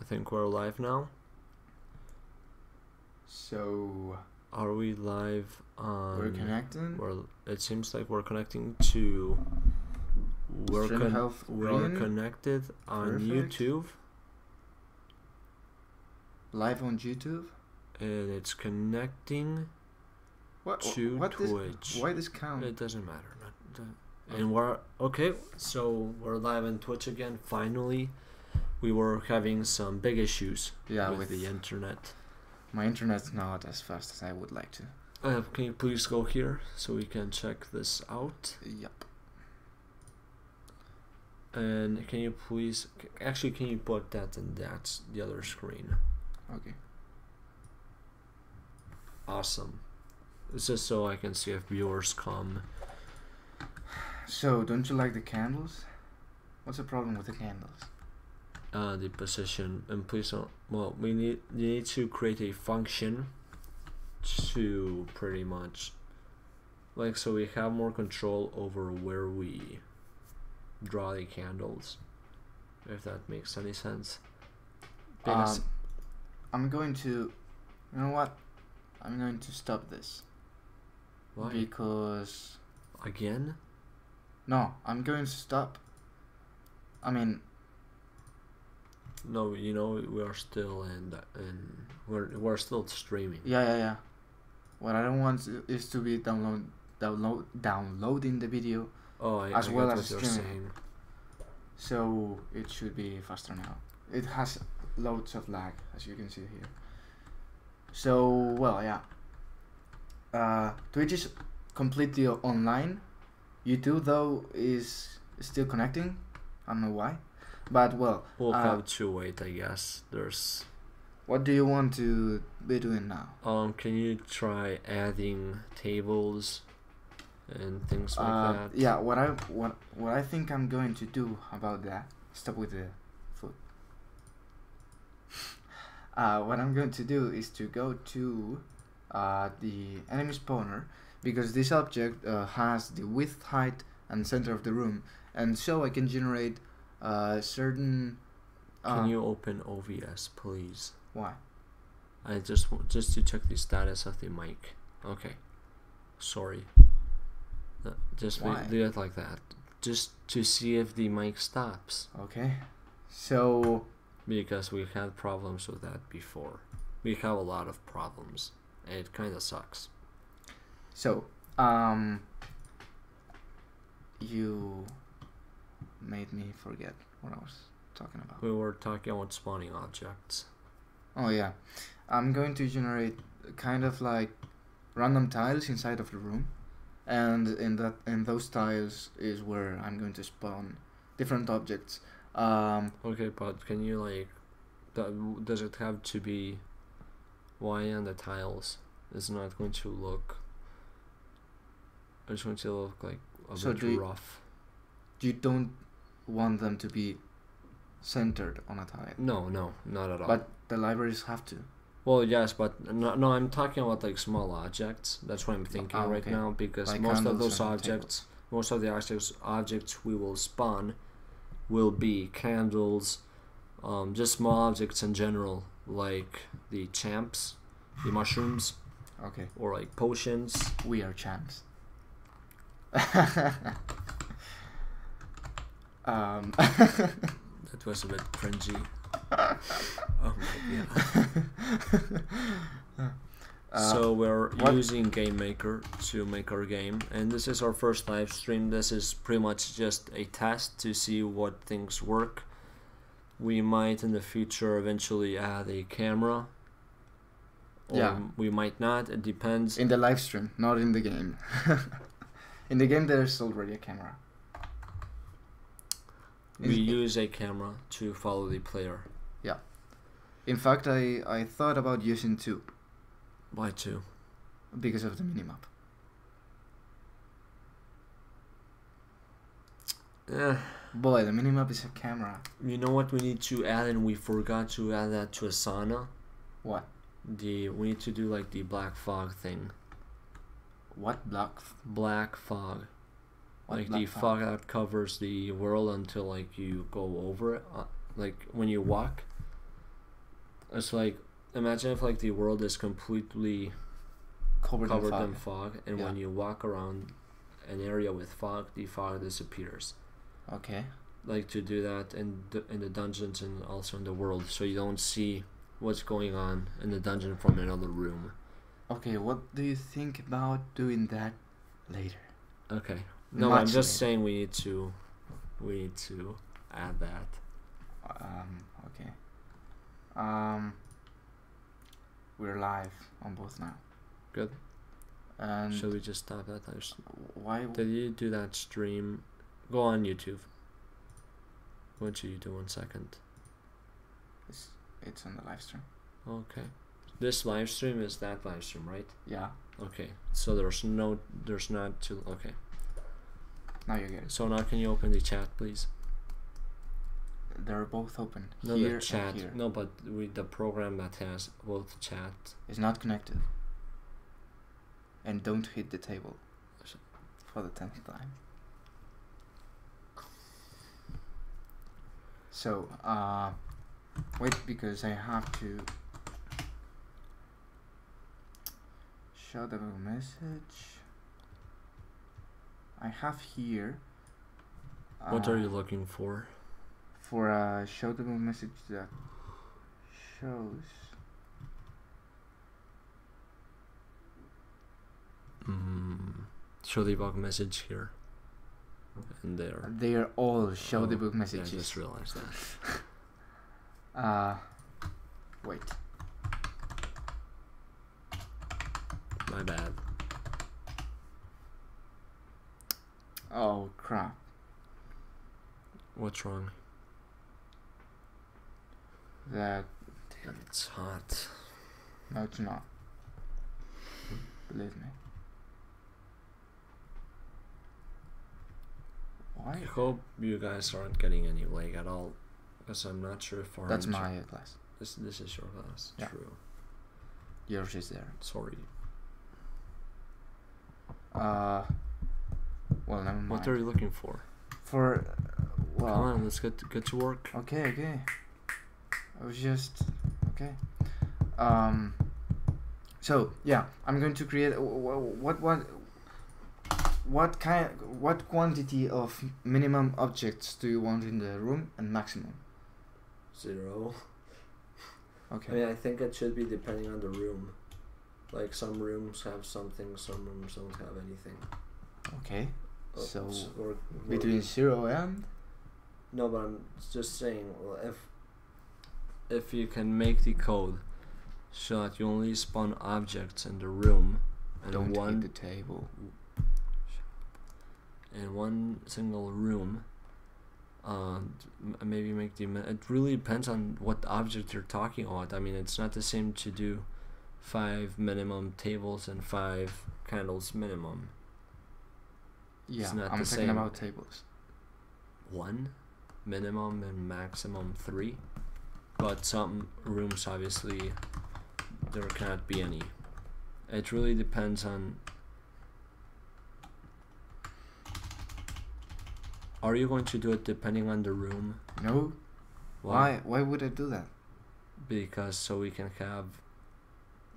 think we're live now. So are we live on? We're connecting. It seems like we're connecting to. We're connected on YouTube. Live on YouTube. And it's connecting to Twitch. Why this count? It doesn't matter. And we're okay. So we're live on Twitch again. Finally, we were having some big issues. With the internet. My internet's not as fast as I would like to. Can you please go here so we can check this out? Yep. And can you please, actually, can you put that in the other screen? Okay. Awesome. It's just so I can see if viewers come. So, don't you like the candles? What's the problem with the candles? The position, and please don't. Well, you need to create a function to pretty much, like, so we have more control over where we draw the candles, if that makes any sense. I'm going to, you know what? I'm going to stop this. Why? Because again? No, I'm going to stop. I mean. No, you know we are still and we're still streaming. Yeah. What I don't want is to be downloading the video. Oh, as well as streaming. So it should be faster now. It has loads of lag, as you can see here. So well, yeah. Twitch is completely online. YouTube though is still connecting. I don't know why. But well, we'll have to wait, I guess. There's. What do you want to be doing now? Can you try adding tables and things like that? Yeah. What I think I'm going to do about that. Stop with the foot. What I'm going to do is to go to the enemy spawner, because this object has the width, height, and center of the room, and so I can generate certain. Can you open OBS, please? Why? I just to check the status of the mic. Okay. Sorry. Just do it like that. Just to see if the mic stops. Okay. So. Because we had problems with that before. We have a lot of problems. And it kind of sucks. So, you made me forget what I was talking about. We were talking about spawning objects. Oh yeah, I'm going to generate kind of like random tiles inside of the room, and in those tiles is where I'm going to spawn different objects. Okay, but can you like, does it have to be? Why on the tiles? It's not going to look. It's going to look like a bit rough. You don't want them to be centered on a tile? No, not at all. But the libraries have to. Well, yes, but no, I'm talking about like small objects. That's what I'm thinking right now, because like most of those objects, most of the objects we will spawn will be candles, just small objects in general, like the champs, the mushrooms, okay, or like potions. We are champs. That was a bit cringy. Oh my god. So we're using Game Maker to make our game, and this is our first live stream. This is pretty much just a test to see what things work. We might in the future eventually add a camera, or we might not. It depends. In the live stream, not in the game. In the game there's already a camera. We use a camera to follow the player. Yeah. In fact, I thought about using 2. Why 2? Because of the minimap. Boy, the minimap is a camera. You know what we need to add, and we forgot to add that to Asana? What? We need to do like the black fog thing. What black fog? What like the fog that covers the world until like you go over it, like when you walk. It's like, imagine if like the world is completely Covered in fog, and when you walk around an area with fog, the fog disappears. Okay. Like to do that in the dungeons and also in the world, so you don't see what's going on in the dungeon from another room. Okay, what do you think about doing that later? Okay. No, I'm just saying we need to add that. Okay. We're live on both now. Good. And should we just stop that? Why did you do that stream? Go on YouTube. What should you do 1 second? It's on the live stream. Okay. This live stream is that live stream, right? Yeah. Okay. So there's not two. Okay. Now you get it. So now can you open the chat, please? They're both open. No, here the chat. and here. No, but the program that has both chat is not connected. And don't hit the table for the 10th time. So, wait, because I have to show the message. I have here. What are you looking for? For a shoutable message that shows. Show the bug message here. And there. They are all show the book messages. Yeah, I just realized that. Wait. My bad. Oh crap. What's wrong? That. Damn, it's hot. No, it's not. Believe me. Why? I hope you guys aren't getting any lag at all, because I'm not sure if that's my class. This is your class. Yeah. True. Yours is there. Sorry. Well, never mind. What are you looking for? For well. Come on, let's get to work. Okay. I was just okay. So yeah, I'm going to create what quantity of minimum objects do you want in the room and maximum? 0. Okay. I mean, I think it should be depending on the room. Like some rooms have something, some rooms don't have anything. Okay. So we're between 0 and. No, but I'm just saying, well, if you can make the code so that you only spawn objects in the room and don't hit the table. In one single room, maybe make the. It really depends on what object you're talking about. I mean, it's not the same to do 5 minimum tables and 5 candles minimum. Yeah, I'm talking about tables. 1 minimum and maximum 3, but some rooms obviously there cannot be any. It really depends on. Are you going to do it depending on the room? No. Why would I do that? Because so we can have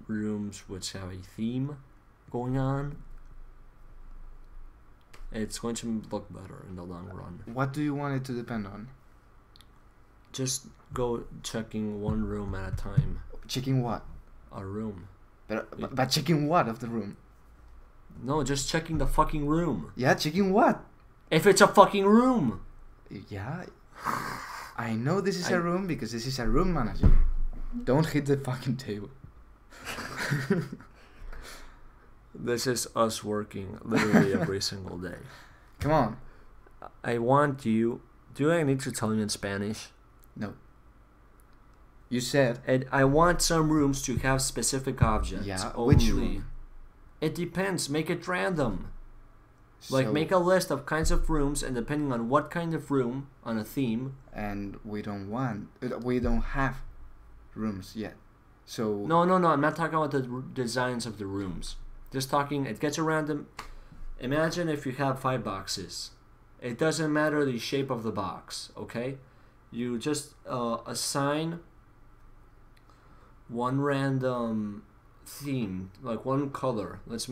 rooms which have a theme going on. It's going to look better in the long run. What do you want it to depend on? Just go checking one room at a time. Checking what? A room. But checking what of the room? No, just checking the fucking room. Yeah, checking what? If it's a fucking room. Yeah. I know this is a room because this is a room manager. Don't hit the fucking table. This is us working literally every single day. Come on. I want you. Do I need to tell you in Spanish? No. You said. And I want some rooms to have specific objects. Yeah, only. which room? It depends. Make it random. Like, make a list of kinds of rooms, and depending on what kind of room, on a theme. And we don't have rooms yet. So. No, I'm not talking about the designs of the rooms. Just talking, it gets a random. Imagine if you have 5 boxes. It doesn't matter the shape of the box, okay? You just assign one random theme, like one color. Let's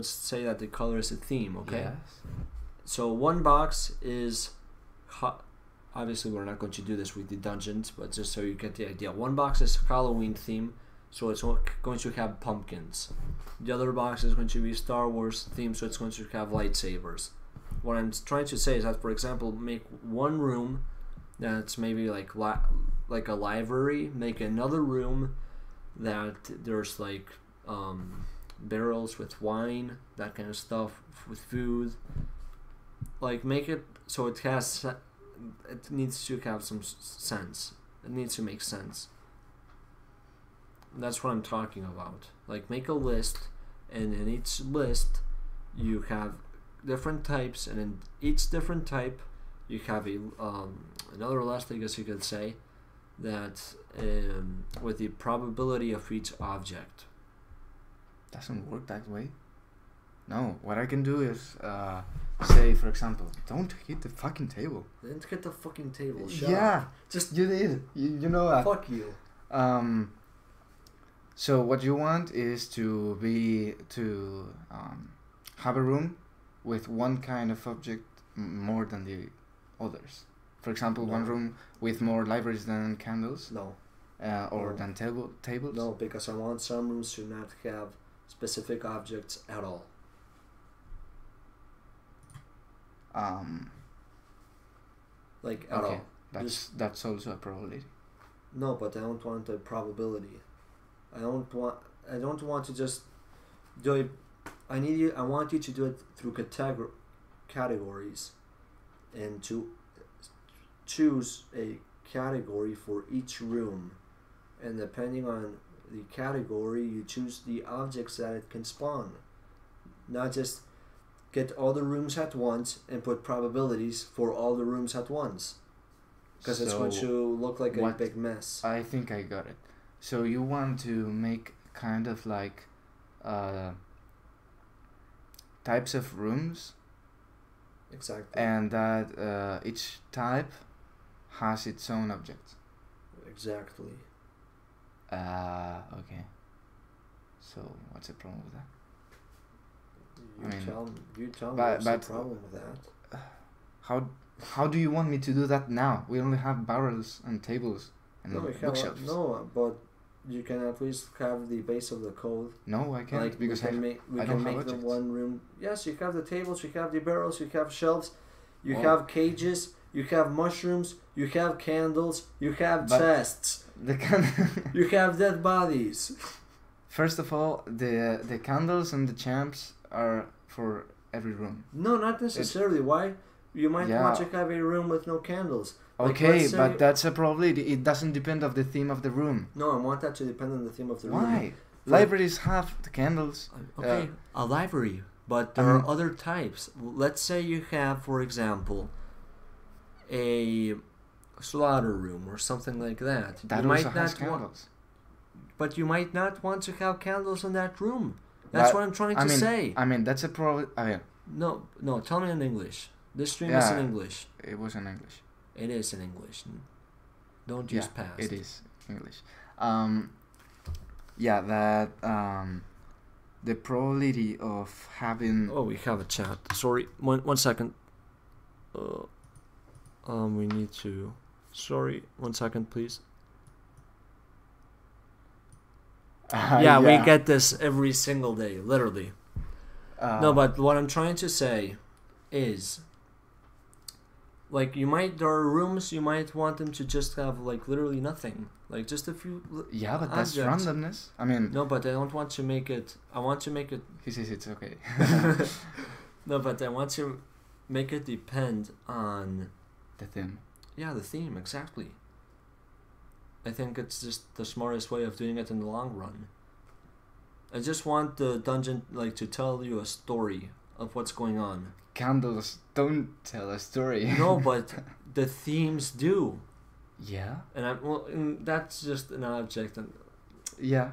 say that the color is a theme, okay? Yes. So one box is obviously we're not going to do this with the dungeons, but just so you get the idea. One box is Halloween theme, so it's going to have pumpkins. The other box is going to be Star Wars theme, so it's going to have lightsabers. What I'm trying to say is that, for example, make one room that's maybe like a library. Make another room that there's like barrels with wine, that kind of stuff, with food. Like make it so it needs to have some sense. It needs to make sense. That's what I'm talking about. Like make a list, and in each list you have different types, and in each different type you have a another list, I guess you could say, that with the probability of each object. Doesn't work that way. No, what I can do is say, for example, don't hit the fucking table. I didn't hit the fucking table. Shut yeah, up. Just you did. You know that. Fuck you. So what you want is to have a room with one kind of object more than the others. For example, one room with more libraries than candles. No. Than tables. No, because I want some rooms to not have specific objects at all. Like at all. That's also a probability. No, but I don't want a probability. I don't want to just do it. I want you to do it through categories, and to choose a category for each room, and depending on the category, you choose the objects that it can spawn. Not just get all the rooms at once and put probabilities for all the rooms at once, because it's going to look like a big mess. I think I got it. So you want to make kind of like types of rooms. Exactly. And that each type has its own object. Exactly. Okay. So what's the problem with that? You tell me what's the problem with that. How do you want me to do that now? We only have barrels and tables and bookshelves. No, but you can at least have the base of the code. No, I can't, because we can make them one room. Yes, you have the tables, you have the barrels, you have shelves, you have cages, you have mushrooms, you have candles, you have chests, you have dead bodies. First of all, the candles and the champs are for every room. No, not necessarily. Why? You might want to have a room with no candles. Okay, but that's a probability. It doesn't depend on the theme of the room. No, I want that to depend on the theme of the room. Why? Libraries have the candles. Okay, a library, but there are other types. Let's say you have, for example, a slaughter room or something like that. That you also might has not candles. But you might not want to have candles in that room. That's what I'm trying to say. I mean, that's a probability. No, tell me in English. This stream is in English. It was in English. It is in English. Don't use past. It is English. The probability of having... Oh, we have a chat. Sorry, one second. We need to... Sorry, 1 second, please. We get this every single day, literally. No, but what I'm trying to say is... Like, there are rooms you might want them to just have, like, literally nothing. Like, just a few Yeah, but that's randomness. I mean... No, but I don't want to make it... I want to make it... He says it's okay. No, but I want to make it depend on... The theme. Yeah, the theme, exactly. I think it's just the smartest way of doing it in the long run. I just want the dungeon, like, to tell you a story of what's going on. Candles don't tell a story. No, but the themes do. Yeah. And that's just an object. Yeah,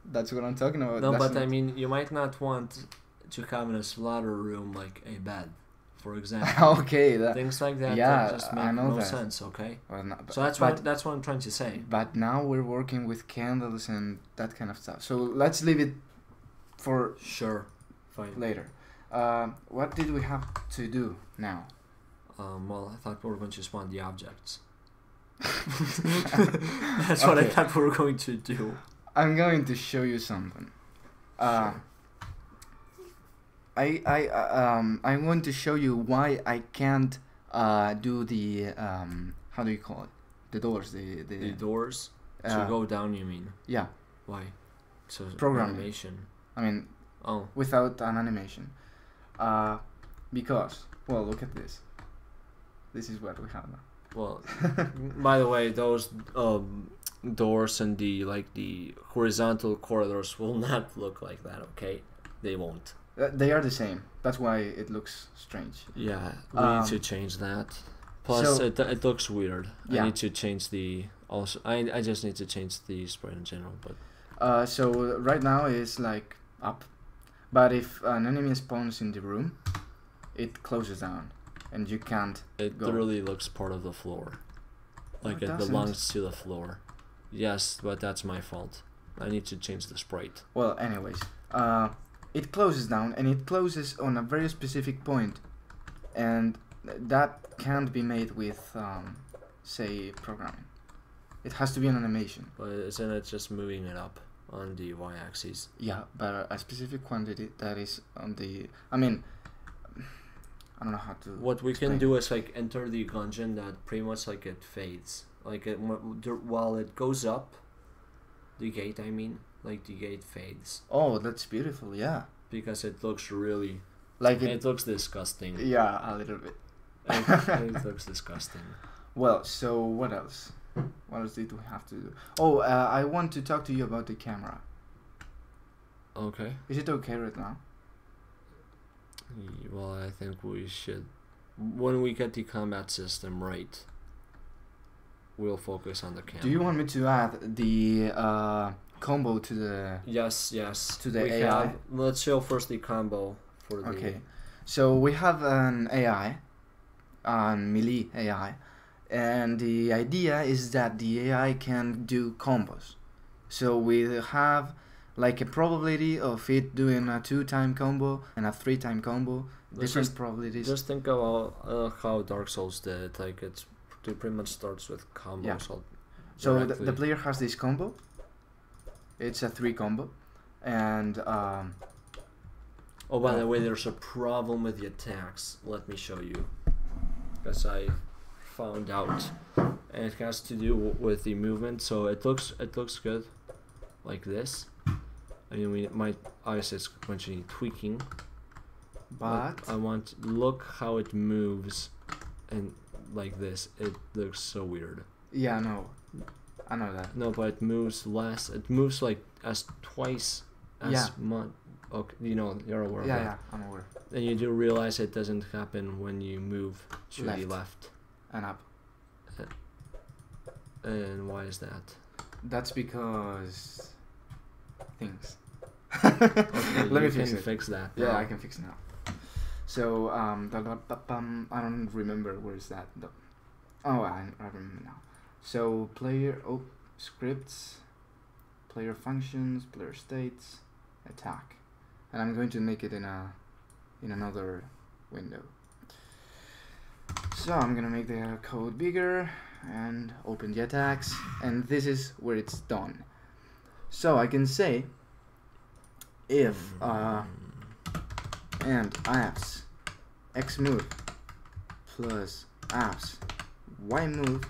that's what I'm talking about. No, but I mean, you might not want to have in a slaughter room like a bed, for example. Okay, things like that. Yeah, that just make I know no that. sense. Okay. Well, no, So that's what I'm trying to say. But now we're working with candles and that kind of stuff. So let's leave it for Sure. Fine. later. What did we have to do now? Well, I thought we were going to spawn the objects. That's what I thought we were going to do. I'm going to show you something. Sure. I want to show you why I can't do the how do you call it? The doors. The doors to go down. You mean? Yeah. Why? So Programming. animation. I mean, Oh. without an animation. Because, well, look at this. This is what we have now. Well, by the way, those doors and the horizontal corridors will not look like that. Okay, they won't. They are the same. That's why it looks strange. Yeah, we need to change that. Plus, so- it looks weird. Yeah. I need to change the also. I just need to change the spread in general. But So right now it's like up, but if an enemy spawns in the room, it closes down, and you can't. it go. really looks part of the floor, like it it doesn't. belongs to the floor. Yes, but that's my fault. I need to change the sprite. Well, anyways, it closes down, and it closes on a very specific point, and that can't be made with, say, programming. It has to be an animation. But isn't it just moving it up on the y-axis? Yeah, but a specific quantity that is on the. I mean, I don't know how to. What we explain. can do is like enter the gungeon that pretty much like it fades. Like it while it goes up, the gate. I mean, like the gate fades Oh, that's beautiful. Yeah, because it looks really. like It looks disgusting. Yeah, a little bit. It looks disgusting. Well, so what else? What else did we have to do? Oh, I want to talk to you about the camera. Okay. Is it okay right now? Well, I think we should. When we get the combat system right, we'll focus on the camera. Do you want me to add the combo to the? Yes. To the we AI? Let's show first the combo for the. Okay, so we have an AI, melee AI, and the idea is that the AI can do combos. So we have like a probability of it doing a 2-time combo and a 3-time combo. Let's Different just- probabilities. Just think about how Dark Souls did it. Like it pretty much starts with combos. Yeah. all So the directly. player has this combo. It's a 3 combo, and Oh, by the way, there's a problem with the attacks. Let me show you, because I found out, and it has to do with the movement. So it looks good, like this. I mean, my eyes is actually tweaking. but I want look how it moves, and like this, it looks so weird. yeah, no, I know that. No, but it moves less. It moves like as twice as Yeah. much. Okay, you're aware of Yeah, that. yeah, I'm aware. And you do realize it doesn't happen when you move to the Left. left. And up. And why is that? That's because things. Okay, Let me you fix can it. fix that. Yeah, now. I can fix it now. So I don't remember where is that. Oh, I remember now. So scripts, player functions, player states, attack, and I'm going to make it in another window. So I'm gonna make the code bigger and open the attacks, and this is where it's done. So I can say if and apps x move plus apps y move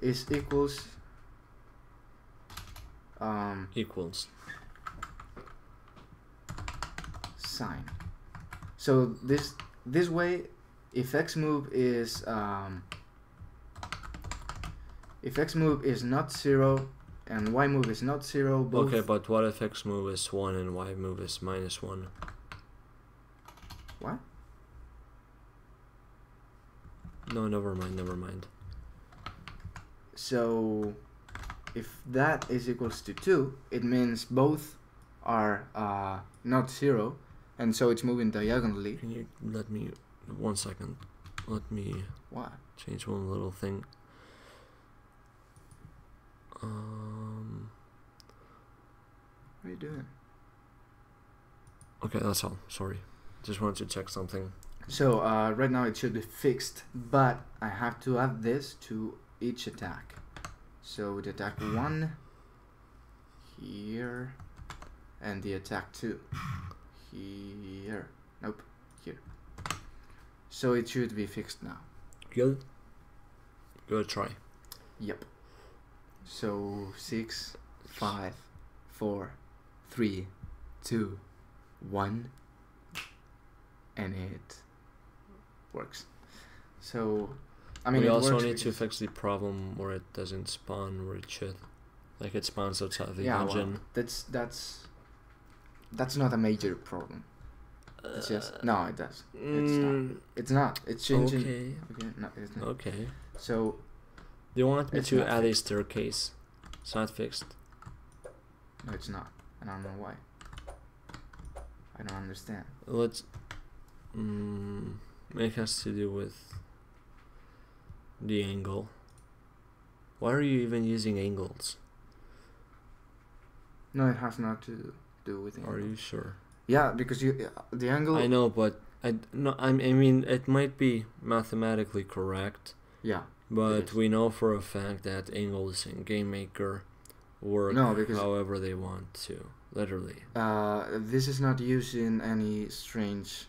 is equals Equals. sign. So this way, if x move is not 0 and y move is not 0, both. Okay, but what if X move is 1 and Y move is -1? What? No, never mind. So if that is equals to 2, it means both are not 0, and so it's moving diagonally. Can you let me 1 second. Let me What? change one little thing. What are you doing? Okay, that's all. Sorry. Just wanted to check something. So right now it should be fixed, but I have to add this to each attack. So the attack 1 here, and the attack 2 here. Nope, here. So it should be fixed now. Good. Good try. Yep. So 6, 5, 4, 3, 2, 1, and it works. So I mean, we it also works need to because- fix the problem where it doesn't spawn where it should. Like it spawns outside the yeah, engine. well, that's not a major problem. It's just no, it does. It's not. It's not. It's changing. Okay. Okay, no, it's not. Okay. So Do you want me It's to not add a staircase? It's not fixed. no, it's not. I don't know why. I don't understand. Let's. It has to do with the angle. Why are you even using angles? No, it has not to do with the Are angle. you sure? Yeah, because you the angle. I know, but I mean, it might be mathematically correct, Yeah. but is. we know for a fact that angles in Game Maker work No, because- however they want to. Literally. This is not using any strange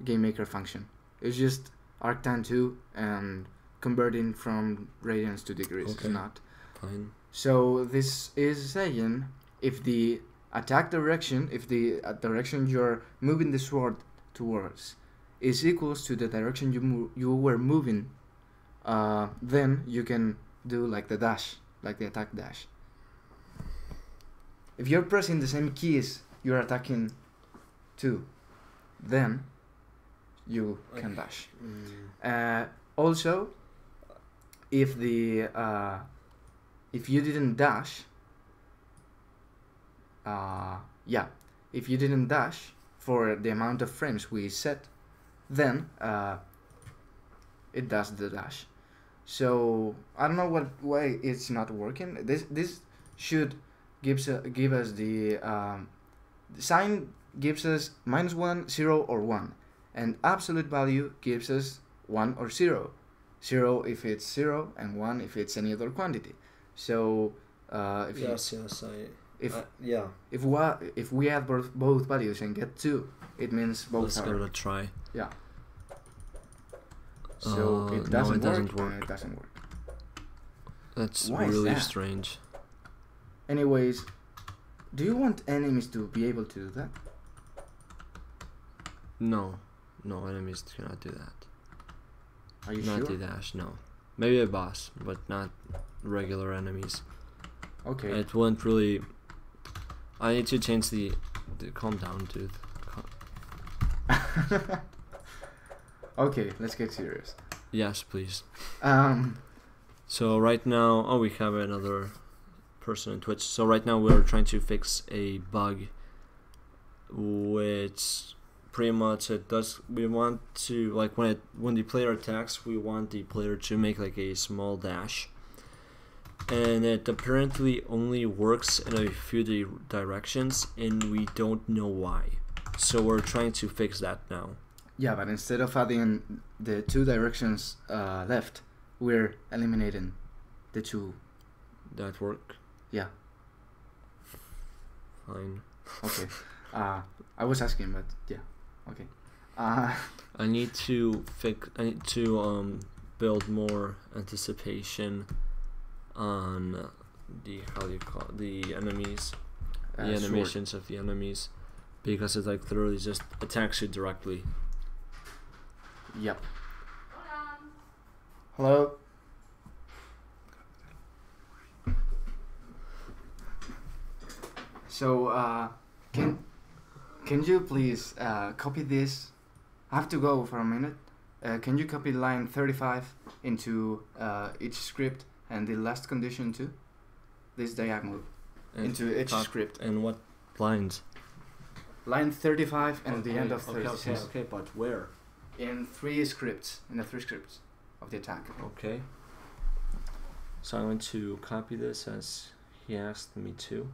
game maker function. It's just arctan 2 and converting from radians to degrees. Okay. It's not. Fine. So this is saying if the attack direction, if the direction you're moving the sword towards is equals to the direction you were moving, then you can do like the dash, like the attack dash. If you're pressing the same keys you're attacking to, then you can dash. Also, if the if you didn't dash, if you didn't dash for the amount of frames we set, then it does the dash. So I don't know why it's not working. This should give us the sign gives us -1, 0, or 1, and absolute value gives us 1 or 0. 0 if it's 0 and 1 if it's any other quantity. So if if we add both values and get 2, it means both Let's are. give it a try. Yeah. So No, it doesn't, it doesn't work. work. And it doesn't work. That's Why is really that? strange. Anyways, do you want enemies to be able to do that? No, enemies cannot do that. Are you Not sure? the dash, no. Maybe a boss, but not regular enemies. Okay. It won't really. I need to change the calm down, dude. Okay, let's get serious. Yes, please. Um. So right now, we have another person on Twitch. So right now we're trying to fix a bug, which pretty much it does. We want to, like, when the player attacks, we want the player to make like a small dash, and it apparently only works in a few directions, and we don't know why. So we're trying to fix that now. Yeah, but instead of adding the 2 directions left, we're eliminating the 2. That work? Yeah. Fine. Okay. I was asking, but yeah. Okay. I need to build more anticipation on the the enemies, the animations of the enemies, because it like literally just attacks you directly. Yep. Hello. So can you please copy this? I have to go for a minute. Can you copy line 35 into each script and the last condition too? This diagonal into each script. And what lines? Line 35 and the end of 36. Okay, but where? in 3 scripts, in the 3 scripts of the attack. Okay. So I'm going to copy this as he asked me to.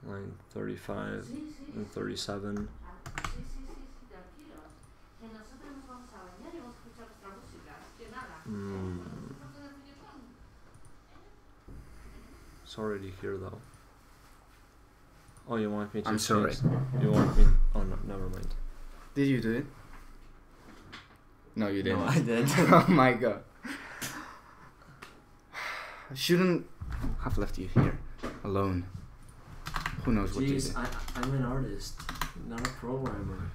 Line 35 and 37. Sorry to hear though. Oh, you want me to? I'm sorry. You want me? Oh no, never mind. Did you do it? No, you didn't. No, I did. Oh my god. I shouldn't have left you here alone. Who knows what you did? I'm an artist, not a programmer.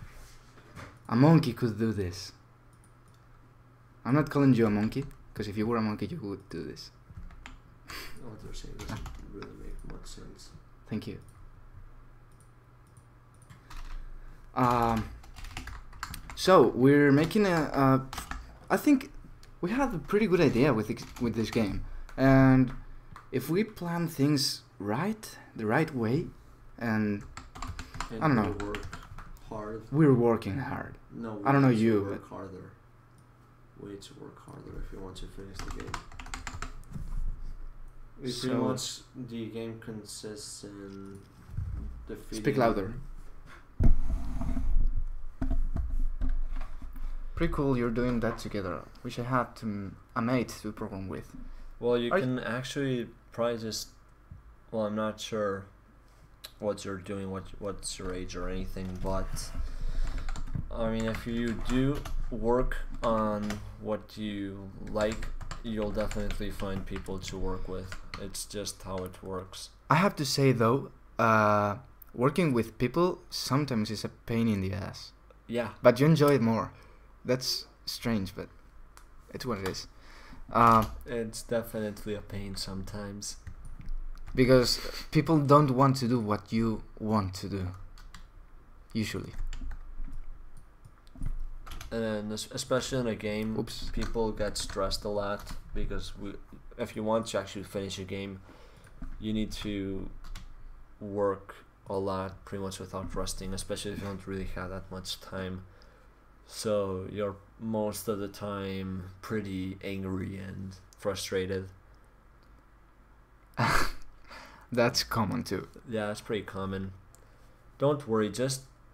A monkey could do this. I'm not calling you a monkey, because if you were a monkey, you would do this. What they're saying doesn't really make much sense. Thank you. So we're making I think we have a pretty good idea with this game, and if we plan things right, the right way, and I don't know. Work hard. We're working hard. No, I don't know you. Work harder. Way to work harder if you want to finish the game. Pretty much the game consists in defeating. Speak louder. Pretty cool you're doing that together. Wish I had a mate to program with. Well, you can actually probably just. Well, I'm not sure what you're doing, what's your age or anything, but I mean, if you do work on what you like, you'll definitely find people to work with. It's just how it works. I have to say though, working with people sometimes is a pain in the ass. Yeah. But you enjoy it more. That's strange, but it's what it is. It's definitely a pain sometimes. Because people don't want to do what you want to do. Usually. And especially in a game, people get stressed a lot because if you want to actually finish a game, you need to work a lot pretty much without resting, especially if you don't really have that much time. So you're most of the time pretty angry and frustrated. That's common too. Yeah, it's pretty common. Don't worry,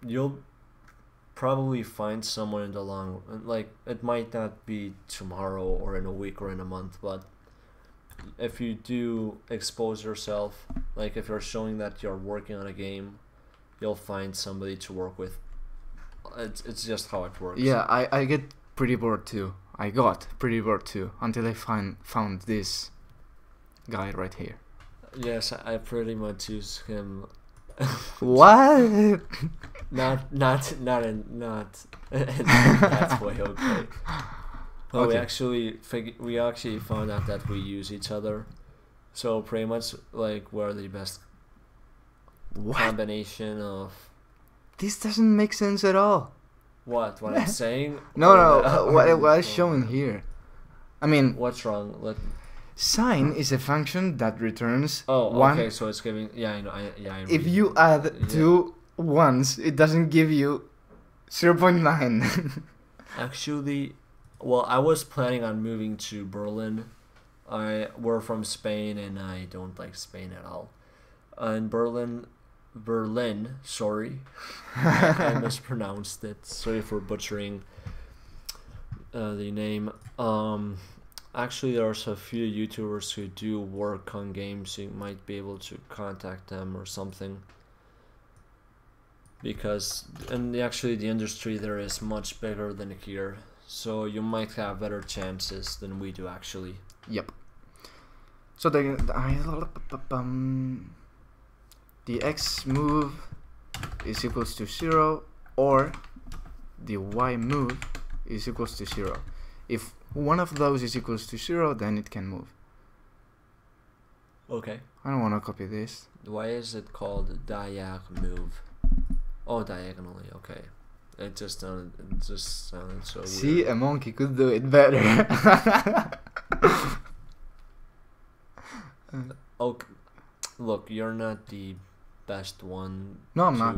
you'll probably find someone in the long, like, it might not be tomorrow or in a week or in a month, but if you do expose yourself, like if you're showing that you're working on a game, you'll find somebody to work with. It's just how it works. Yeah, I get pretty bored too. I got pretty bored too until I found this guy right here. Yes, I pretty much use him. What? not in that way, okay. But Okay. we actually found out that we use each other, so pretty much like we're the best combination of. This doesn't make sense at all. What I'm saying? No, what is showing here? I mean, what's wrong? Sign is a function that returns one. Okay, so it's giving. Yeah, I know. If you add 2 ones, it doesn't give you 0.9. Actually, well, I was planning on moving to Berlin. We're from Spain, and I don't like Spain at all. In Berlin, sorry, I mispronounced it. Sorry for butchering the name. Actually, there's a few YouTubers who do work on games. You might be able to contact them or something. Because actually the industry there is much bigger than here. So you might have better chances than we do actually. Yep. So the X move is equals to 0, or the Y move is equals to 0. If one of those is equals to 0, then it can move. Okay. I don't want to copy this. Why is it called diag move? Oh, diagonally. Okay. It just sounded so weird. See, a monkey could do it better. Okay. Look, you're not the best one. No, I'm not.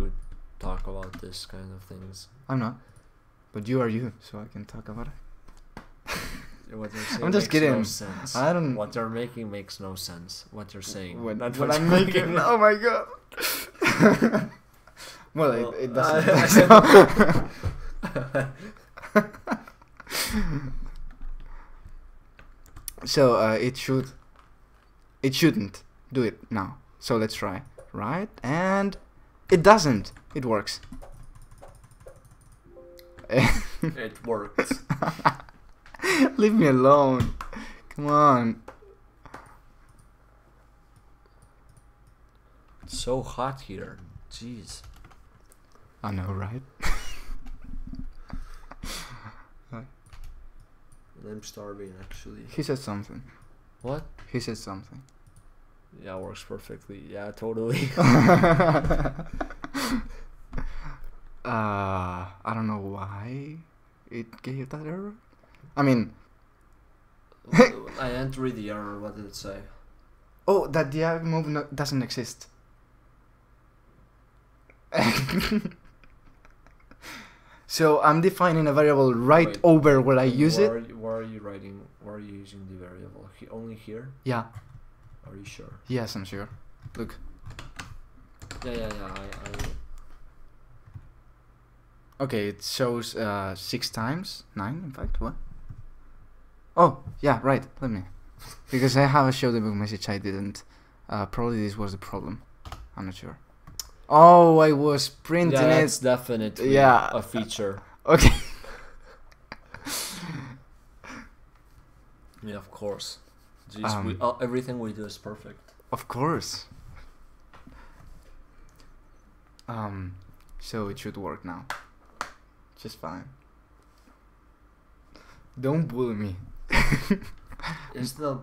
talk about this kind of things. I'm not. But you are you, so I can talk about it. What you're saying I'm just makes kidding. no sense. I don't. What they're making makes no sense. What you're saying. What Not I'm you're making. Oh my god. Well, it doesn't. So it shouldn't do it now. So let's try. Right, and it doesn't. It works. It works. Leave me alone. Come on. It's so hot here. Jeez. I know, right? I'm starving, actually. He said something. What? He said something. Yeah, works perfectly. Yeah, totally. I don't know why it gave that error. I mean, I didn't read the error. What did it say? oh, that diag move doesn't exist. So I'm defining a variable right Wait, over where I use it. Where are you writing? Where are you using the variable? Only here? Yeah. Are you sure? Yes, I'm sure. Look. Yeah. Okay, it shows 6 times 9. In fact, what? Oh, yeah, right. Let me, because I have a show debug message I didn't. Probably this was the problem. I'm not sure. Oh, I was printing yeah, it. that's definitely Yeah. a feature. Okay. Yeah, of course. Jeez, everything we do is perfect. Of course. So it should work now. Just fine. Don't bully me. Is the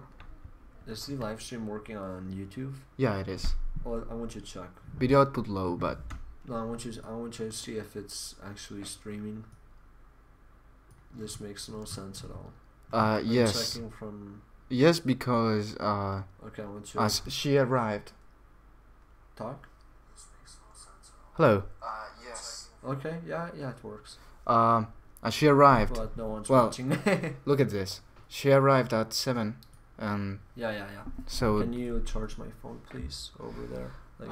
live stream working on YouTube? Yeah, it is. Well, I want you to check. Video output low, but No, I want you to see if it's actually streaming. This makes no sense at all. I'm yes. checking from. Yes, because Okay, I want you as she arrived. talk. Hello. Yes. Okay, yeah, it works. As she arrived. But no one's Well, watching. Look at this. She arrived at 7, and Yeah. so Can you charge my phone, please, over there? Like,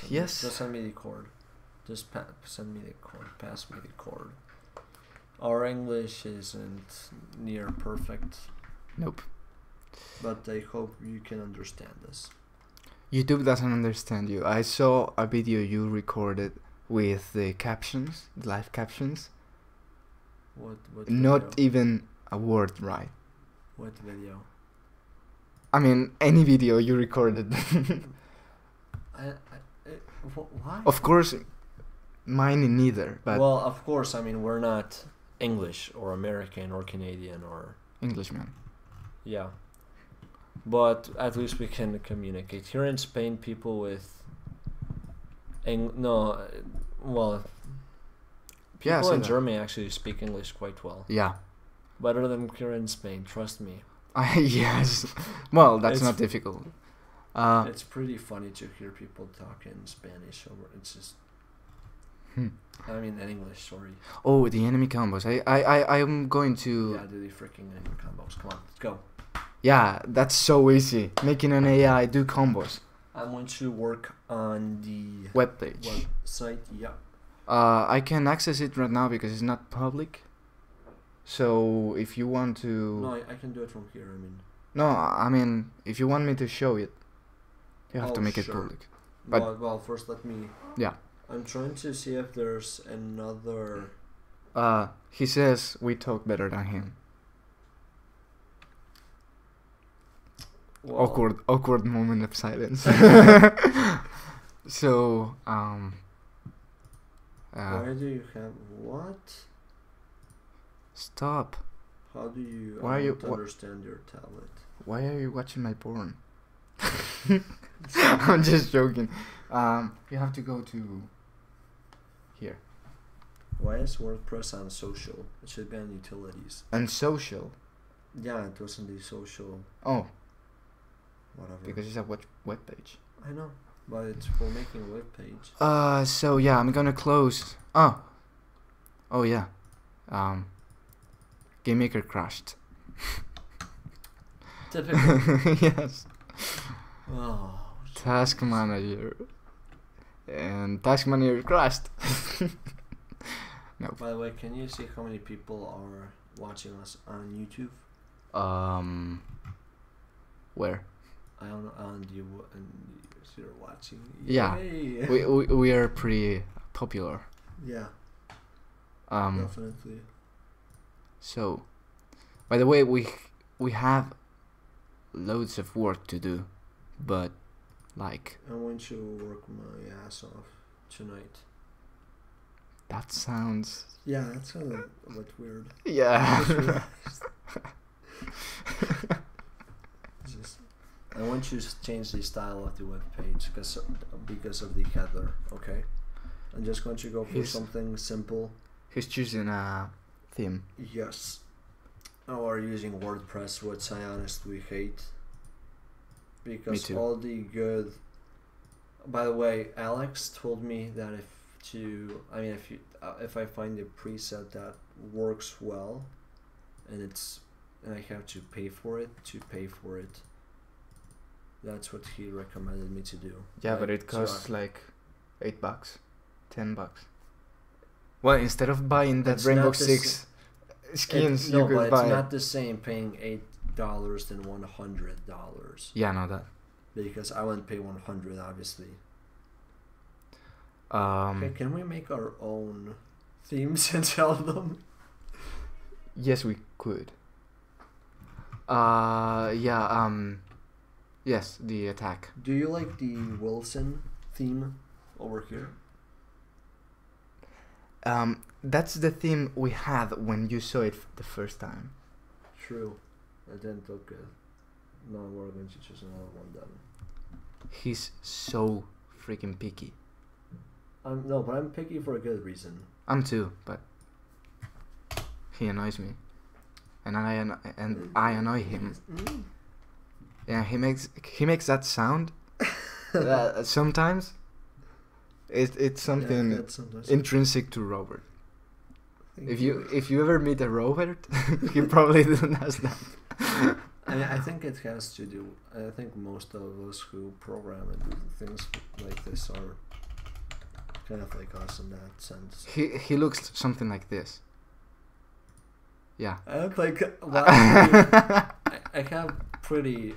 yes. Just send me the cord. Just send me the cord. Pass me the cord. Our English isn't near perfect, Nope. but I hope you can understand this. YouTube doesn't understand you. I saw a video you recorded with the captions, the live captions. What Not video? even a word right. What video? I mean, any video you recorded. Why? Of course, mine neither, but Well, of course, I mean, we're not English or American or Canadian or... Englishman. Yeah. But at least we can communicate. Here in Spain, people with... Well... Yeah, People say in that. Germany actually speak English quite well. Yeah. Better than here in Spain, trust me. Yes. Well, that's It's- not difficult. It's pretty funny to hear people talk in Spanish over... It's just... I mean, in English, sorry. Oh, the enemy combos. I'm going to... Yeah, do the freaking enemy combos. Come on, let's go. Yeah, that's so easy. Making an AI do combos. I want to work on the Web page. website. Yeah. I can access it right now because it's not public. So if you want to... No, I can do it from here. I mean. No, I mean, if you want me to show it, you have to make it sure. public. But- Well, first let me... Yeah. I'm trying to see if there's another... He says we talk better than him. Well, Awkward moment of silence. So, why do you have... What? Stop. How do you... Why I are you- don't understand your tablet. Why are you watching my porn? I'm just joking. You have to go to here. Why is WordPress on social? It should be on utilities. And social. Yeah, it wasn't the social... Oh, Whatever. because it's a web page. I know. But it's for making a web page. So yeah, I'm gonna close. Oh yeah. GameMaker crashed. Typical. Yes. Oh. Task Manager. And Task Manager crashed. No. By the way, can you see how many people are watching us on YouTube? Where? I don't know. And you're watching. Yeah. Yay. We are pretty popular. Yeah. Definitely. So, by the way, we have loads of work to do, but like. I want to work my ass off tonight. That sounds. Yeah, that sounded a bit weird. Yeah. I want you to change the style of the web page because of the header. Okay. I'm just going to go for something simple. He's choosing a theme. Yes. Oh, we're using WordPress, which I honestly hate. Because all the good. By the way, Alex told me that if I find a preset that works well, and I have to pay for it. That's what he recommended me to do. Yeah, but it costs like $8, $10. Well, instead of buying that Rainbow Six skins, you could buy. It's not the same paying $8 than $100. Yeah, I know that. Because I wouldn't pay $100, obviously. Okay, can we make our own themes and sell them? Yes, we could. Yes, the attack. Do you like the Wilson theme over here? That's the theme we had when you saw it the first time. True. It didn't look good. No, we're going to choose another one then. He's so freaking picky. No, but I'm picky for a good reason. I'm too, but he annoys me, and I annoy him. Yeah, he makes that sound. Sometimes it's something intrinsic to Robert. If you ever meet a Robert, he probably does that. I think it has to do. I think most of us who program and do things like this are kind of like us in that sense. He looks something like this. Yeah. I look like I'm pretty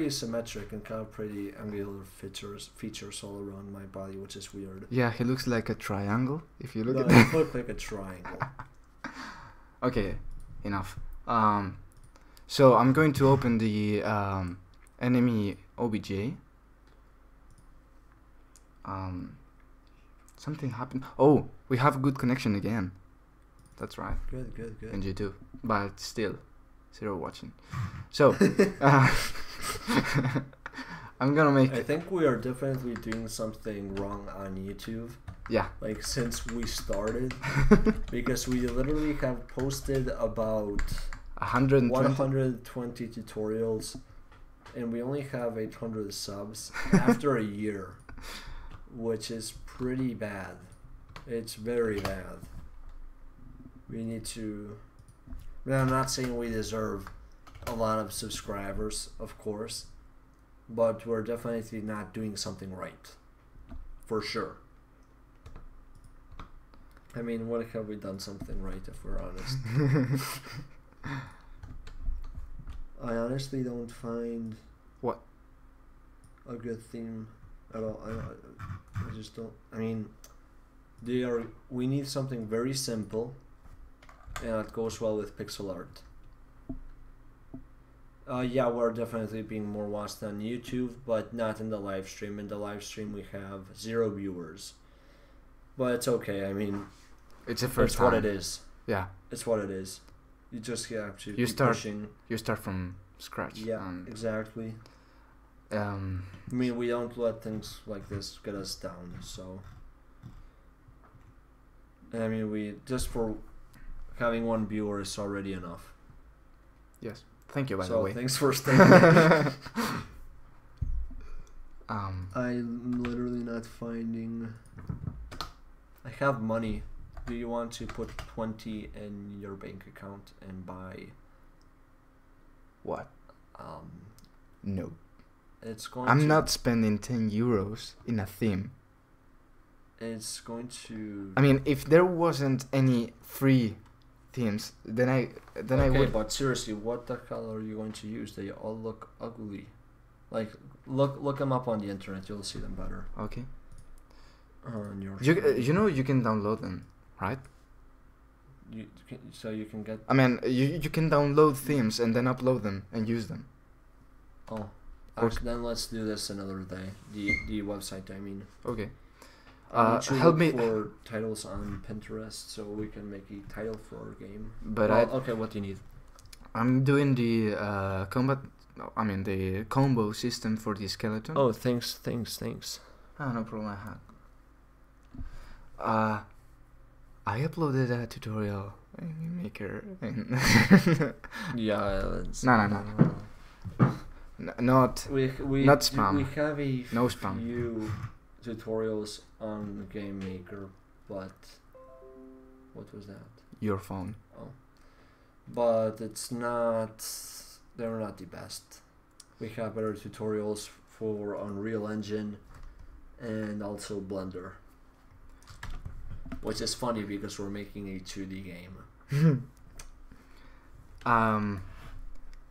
symmetric and kind of pretty angular features all around my body, which is weird. Yeah, he looks like a triangle. If you look at it, look like a triangle. Okay, enough. So I'm going to open the enemy OBJ. Something happened. Oh, we have a good connection again. That's right. Good. And you too, but still, 0 watching. So, I'm gonna make. I think we are definitely doing something wrong on YouTube. Yeah. Like since we started, because we literally have posted about 120 tutorials, and we only have 800 subs after a year, which is pretty bad. It's very bad. We need to. I'm not saying we deserve a lot of subscribers, of course, but we're definitely not doing something right. For sure. I mean, what have we done something right, if we're honest? I honestly don't find what a good theme at all. I just don't. I mean, we need something very simple, and that goes well with pixel art. Yeah, we're definitely being more watched on YouTube, but not in the live stream. In the live stream, we have 0 viewers, but it's okay. I mean, it's the first time. What it is. Yeah, it's what it is. You just have to keep pushing. You start from scratch. Yeah, exactly. I mean, we don't let things like this get us down. So, I mean, we just for having 1 viewer is already enough. Yes. Thank you, by the way. Thanks for staying. I'm literally not finding. I have money. Do you want to put 20 in your bank account and buy? What? No. It's going. I'm not spending 10 euros in a theme. It's going to. I mean, if there wasn't any free themes, then I would. Okay, but seriously, what the hell are you going to use? They all look ugly. Like, look them up on the internet. You'll see them better. Okay. On your. You know you can download them, right? So you can get. I mean, you can download themes and then upload them and use them. Oh. Actually, then let's do this another day. The website, I mean. Okay. Help me for titles on Pinterest so we can make a title for our game. But okay, what do you need? I'm doing the combat. I mean the combo system for the skeleton. Oh, thanks. Oh, no problem. I uploaded a tutorial in Maker. Yeah. No. Not spam. We have a no spam. few tutorials on Game Maker, but what was that? Your phone. Oh, but it's not. They're not the best. We have better tutorials for Unreal Engine and also Blender, which is funny because we're making a 2D game.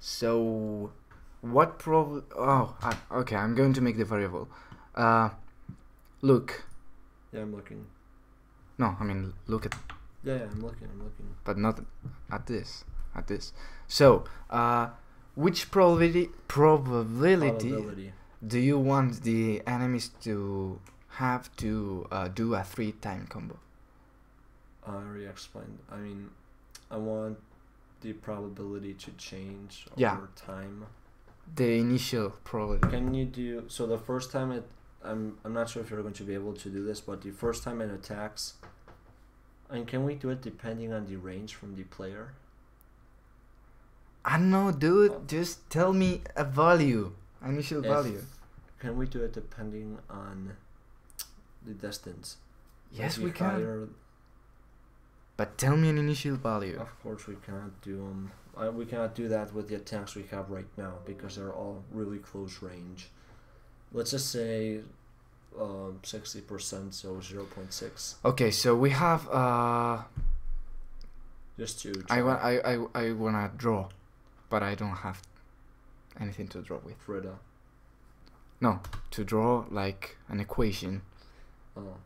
So what problem? Okay. I'm going to make the variable. Look. Yeah, I'm looking. No, I mean look at. Yeah, I'm looking. But not at this. So, which probability do you want the enemies to have to do a 3-time combo? I already explained. I mean, I want the probability to change over time. The initial probability. Can you do so? The first time I'm not sure if you're going to be able to do this, but the first time it attacks, and can we do it depending on the range from the player? I don't know, dude. Just tell me a value, initial value. Can we do it depending on the distance? Yes, we can. But tell me an initial value. Of course, we cannot do them. We cannot do that with the attacks we have right now because they're all really close range. Let's just say 60%, so 0.6. Okay, so we have just to try. I wanna draw, but I don't have anything to draw with. Frida. No, to draw like an equation. Oh.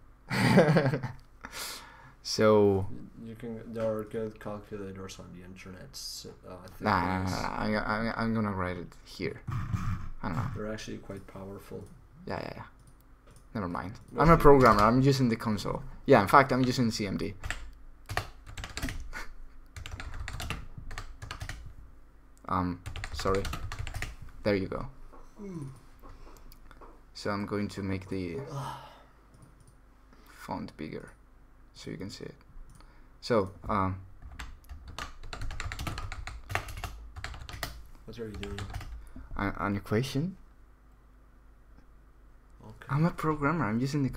So you can. There are good calculators on the internet. So, I'm gonna write it here. I don't know. They're actually quite powerful. Yeah. Never mind. I'm a programmer. I'm using the console. Yeah, in fact, I'm using CMD. Sorry. There you go. So I'm going to make the font bigger so you can see it. So, what are you doing? An equation. Okay. I'm a programmer. I'm using the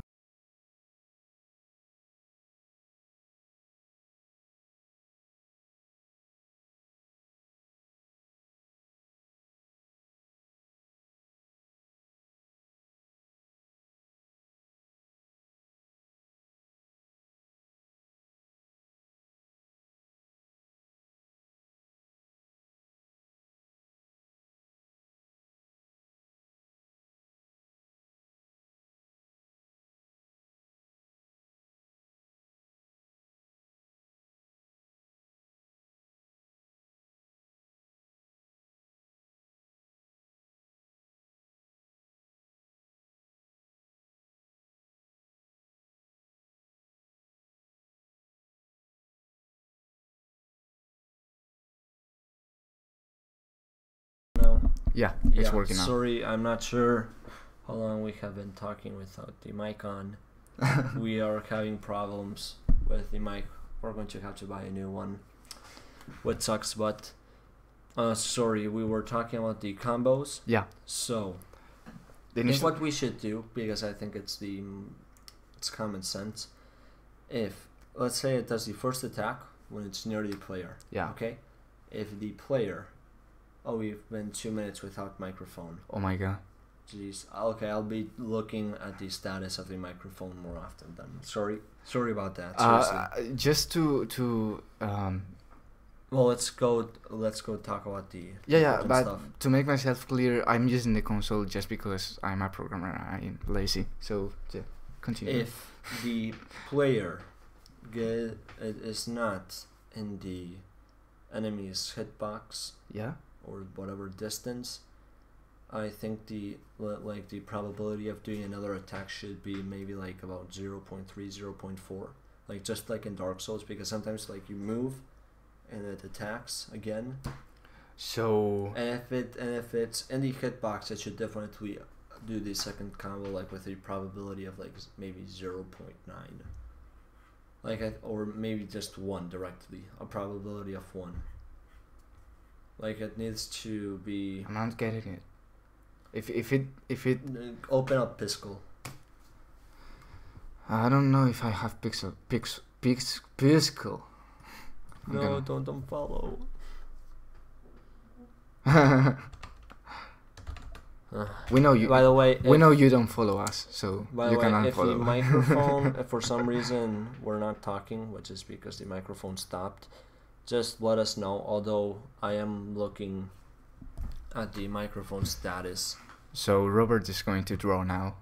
Yeah, it's working now. Sorry, I'm not sure how long we have been talking without the mic on. We are having problems with the mic. We're going to have to buy a new one, which sucks, but sorry, we were talking about the combos. Yeah. So I think what we should do, because I think it's common sense. If let's say it does the first attack when it's near the player. Yeah. Okay. If the player, we've been 2 minutes without microphone. Oh my god. Jeez. Okay, I'll be looking at the status of the microphone more often then. Sorry about that. Seriously. Just to well, let's go talk about the but stuff. To make myself clear, I'm using the console just because I'm a programmer. I'm lazy. So yeah, continue. If the player is not in the enemy's hitbox, yeah, or whatever distance, I think the probability of doing another attack should be maybe like about 0.3, 0.4, like just like in Dark Souls, because sometimes like you move and it attacks again. So and if it's in the hitbox, it should definitely do the second combo like with a probability of like maybe 0.9, or maybe just 1 directly, a probability of 1. Like it needs to be. I'm not getting it. If it open up Piscal. I don't know if I have Piscal. No, don't follow. We know you. By the way, we know you don't follow us, so you can unfollow. If the microphone, if for some reason we're not talking, which is because the microphone stopped, just let us know. Although I am looking at the microphone status. So Robert is going to draw now.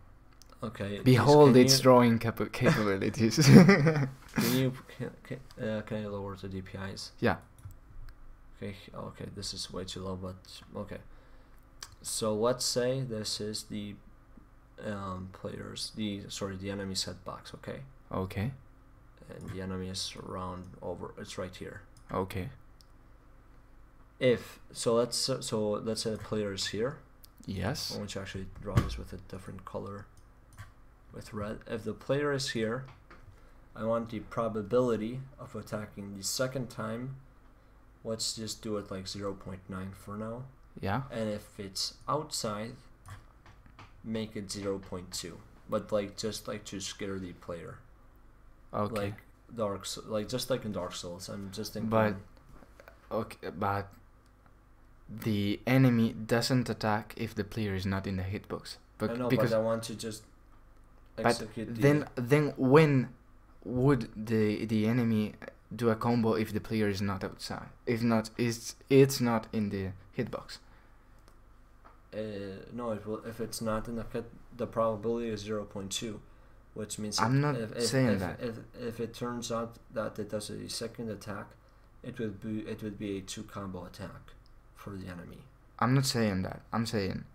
Okay. Behold its drawing capabilities. Can you lower the DPIs? Yeah. Okay. This is way too low, but okay. So let's say this is the the enemy's hitbox. Okay. Okay. And the enemy is it's right here. Okay. Let's say the player is here. Yes. I want to actually draw this with a different color, with red. If the player is here, I want the probability of attacking the second time. Let's just do it like 0.9 for now. Yeah. And if it's outside, make it 0.2. But just to scare the player. Okay. Just like in Dark Souls. I'm just thinking. But the enemy doesn't attack if the player is not in the hitbox. I know, but I want to just execute. Then when would the enemy do a combo if the player is not outside? If not, it's not in the hitbox. No, it will. If it's not in the hit, the probability is 0.2, which means I'm not saying that. If it turns out that it does a second attack, it would be a 2 combo attack for the enemy. I'm not saying that. I'm saying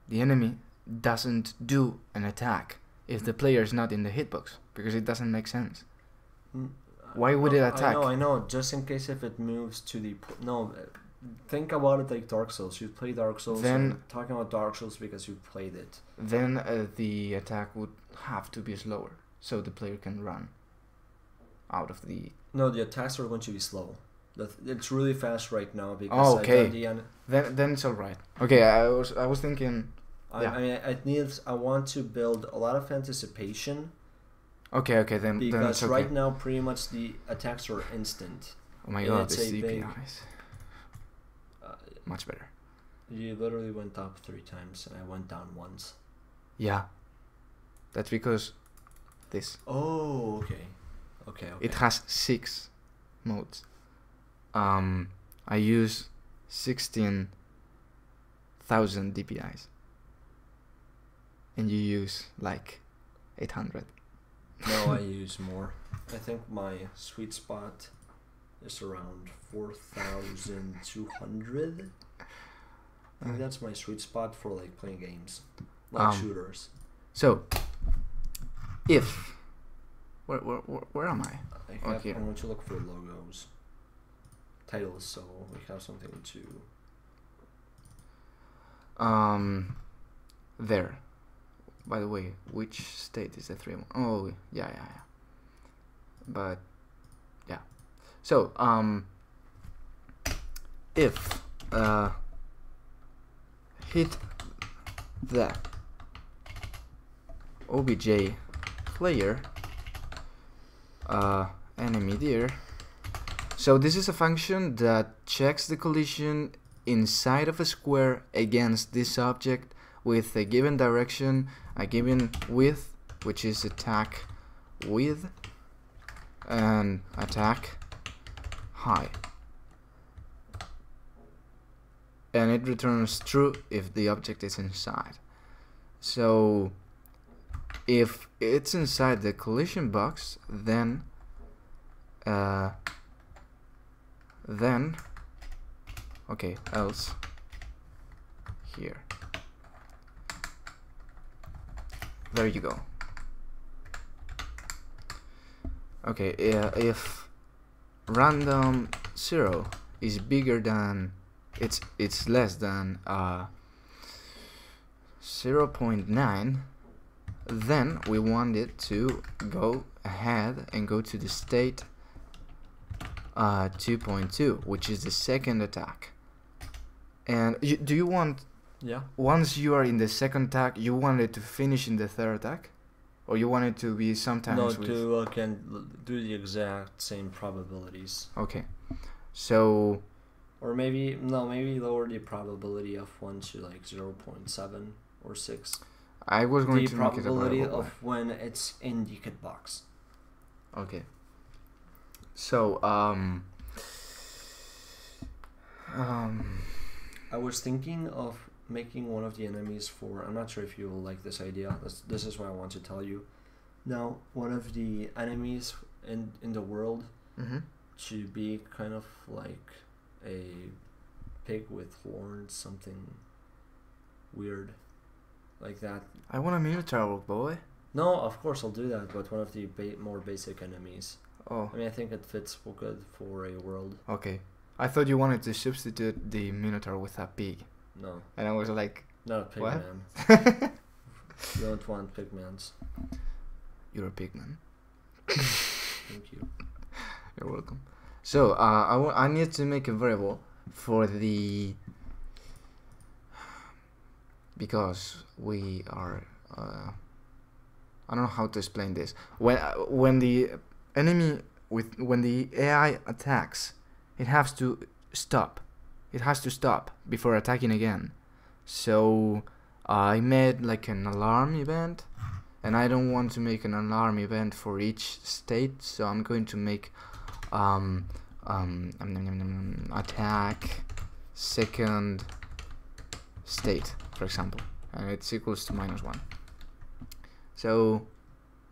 the enemy doesn't do an attack if the player is not in the hitbox, because it doesn't make sense. Why would it attack? I know. Just in case if it moves to the think about it like Dark Souls. You play Dark Souls. Then talking about Dark Souls because you played it. Then the attack would have to be slower, so the player can run out of the. No, the attacks are going to be slow. It's really fast right now because then it's all right. Okay, I was thinking. I want to build a lot of anticipation. Okay, then because then it's okay. Right now pretty much the attacks are instant. Oh my god, the CPIs. Much better. You literally went up 3 times and I went down once. Yeah. That's because this. Oh, okay. It has 6 modes. I use 16,000 DPIs. And you use like 800. No, I use more. I think my sweet spot is around 4,200. I think that's my sweet spot for like playing games, like shooters. So, if where am I? I want to look for logos, titles, so we have something to. There. By the way, which state is the 3-1? Oh, yeah. But, yeah. So, if hit that obj player enemy there. So this is a function that checks the collision inside of a square against this object with a given direction, a given width, which is attack width, and attack high. And it returns true if the object is inside. So if it's inside the collision box, then okay, else here. There you go. Okay, if random 0 is bigger than it's less than 0.9, then we want it to go ahead and go to the state 2.2, which is the second attack. And do you want, yeah, once you are in the second attack, you want it to finish in the third attack, or you want it to be sometimes can do the exact same probabilities. Okay, so or maybe lower the probability of 1 to like 0.7 or 6. I was going to the make it a probability variable. of when it's in the kit box. Okay. So I was thinking of making one of the enemies for, I'm not sure if you will like this idea, this is what I want to tell you. Now, one of the enemies in the world should be kind of like a pig with horns, something weird like that. I want a Minotaur, boy. No, of course I'll do that, but one of the more basic enemies. Oh. I mean, I think it fits good for a world. Okay. I thought you wanted to substitute the Minotaur with a pig. No. And I was like, not a pig what? Man. You don't want pigmans. You're a pig man. Thank you. You're welcome. So, I need to make a variable for the... Because we are... I don't know how to explain this. When the enemy... when the AI attacks, it has to stop. It has to stop before attacking again. So, I made like an alarm event. And I don't want to make an alarm event for each state, so I'm going to make attack second state, for example, and it's equals to -1. So,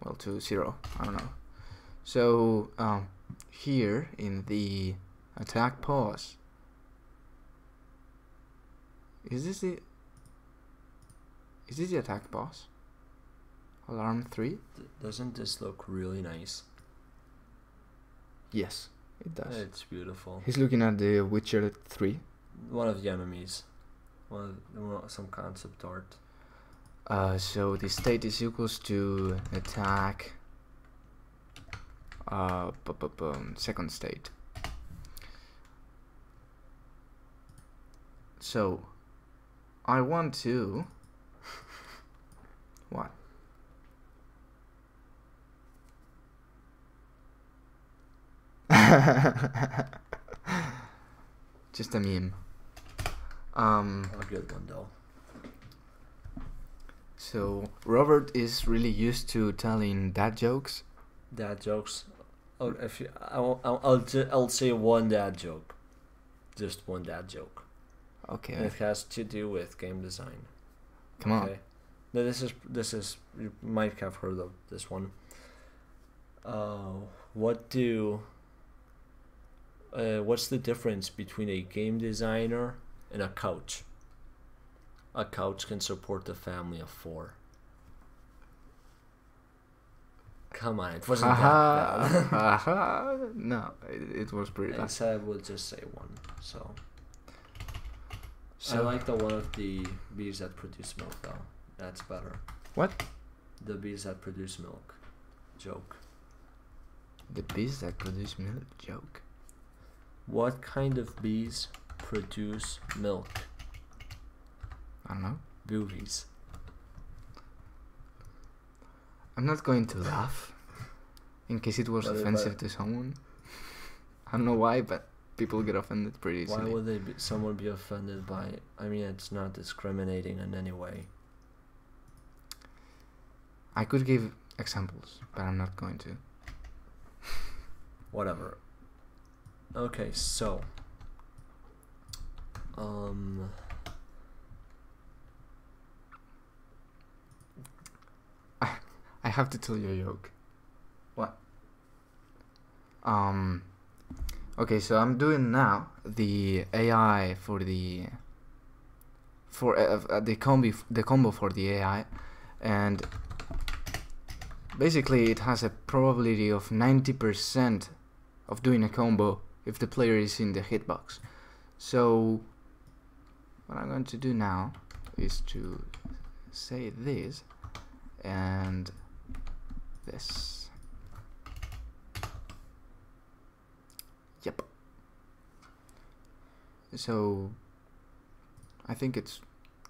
well, to 0, I don't know. So here in the attack pause, is this the attack pause? Alarm 3? Doesn't this look really nice? Yes, it does. It's beautiful. He's looking at the Witcher 3. One of the enemies. Some concept art. So the state is equals to attack second state. So I want to what? Just a meme. A good one though. So Robert is really used to telling dad jokes. Dad jokes. Oh, if you, I'll say one dad joke. Just one dad joke. Okay. And it has to do with game design. Come on. No, this is you might have heard of this one. What's the difference between a game designer and a couch? A couch can support a family of 4. Come on, it wasn't that bad. No, it was pretty bad. I said I would just say one. So I like the one of the bees that produce milk though. That's better. What? The bees that produce milk. Joke. The bees that produce milk? Joke. What kind of bees produce milk? I don't know. Boobies. I'm not going to laugh in case it was But offensive to someone. I don't know why, but people get offended pretty easily. Why would someone be offended by it? I mean, it's not discriminating in any way. I could give examples, but I'm not going to. Whatever. Okay, so I have to tell you a joke. What? Okay, so I'm doing now the AI for the combo for the AI, and basically it has a probability of 90% of doing a combo if the player is in the hitbox. So what I'm going to do now is to say this and this. Yep. So I think it's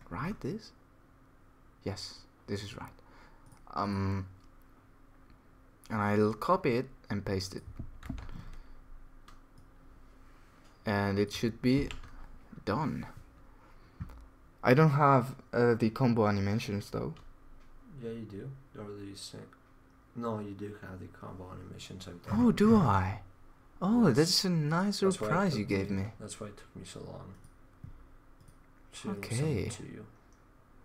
right, this? Yes, this is right. And I'll copy it and paste it. And it should be done. I don't have the combo animations though. Yeah, you do. Or you say, no, you do have the combo animations I've done. Oh, do I? Oh, Yes. That's a nice That's why it surprise took you gave me. That's why it took me so long to Okay. send it to you.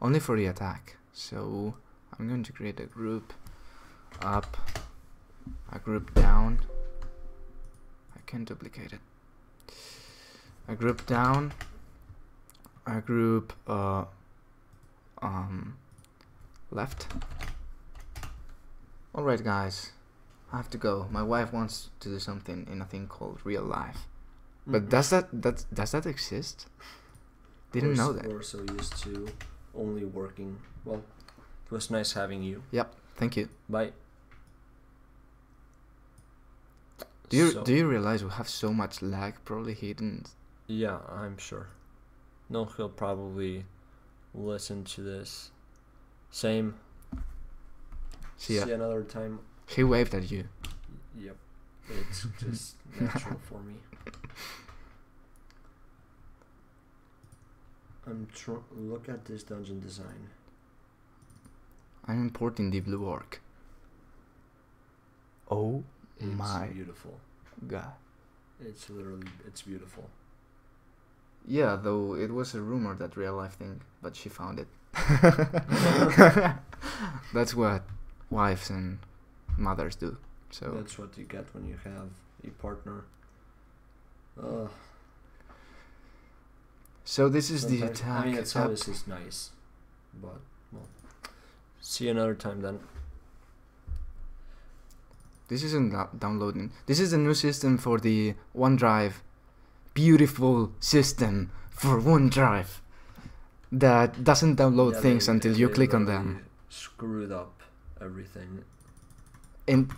Only for the attack. So I'm going to create a group up, a group down. I can duplicate it. A group down, a group left. Alright guys, I have to go. My wife wants to do something in a thing called real life. But does that exist? Didn't know that. We're so used to only working. Well, it was nice having you. Yep, thank you. Bye. Do you realize we have so much lag? Probably he didn't. Yeah, I'm sure. No, he'll probably listen to this. Same. See ya. See you another time. He waved at you. Yep. It's just natural for me. Look at this dungeon design. I'm importing the blue orc. Oh my Beautiful. god. It's literally, it's beautiful. Yeah, though it was a rumor that real life thing, but she found it. That's what wives and mothers do. So That's what you get when you have a partner. So this is the Sometimes- attack. I mean, it's always is nice, but well. See you another time then. This isn't downloading. This is the new system for the OneDrive. Beautiful system for OneDrive that doesn't download things until you click on them. Screwed up everything. And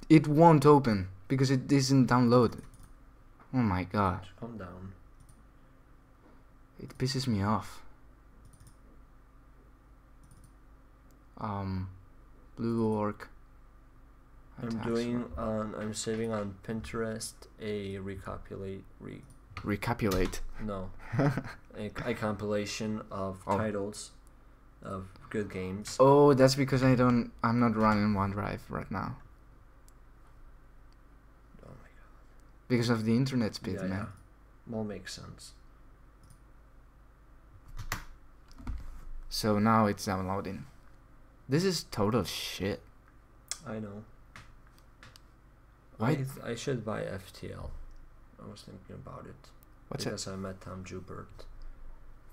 it won't open because it isn't downloaded. Oh my god. Calm down. It pisses me off. Blue orc. I'm saving on Pinterest a Recapulate. No. a compilation of titles of good games. Oh, that's because I'm not running OneDrive right now. Oh my god. Because of the internet speed, Yeah. man. Well, makes sense. So now it's downloading. This is total shit. I know. Why? I should buy FTL. I was thinking about it. What's it? Because I met Tom Jubert.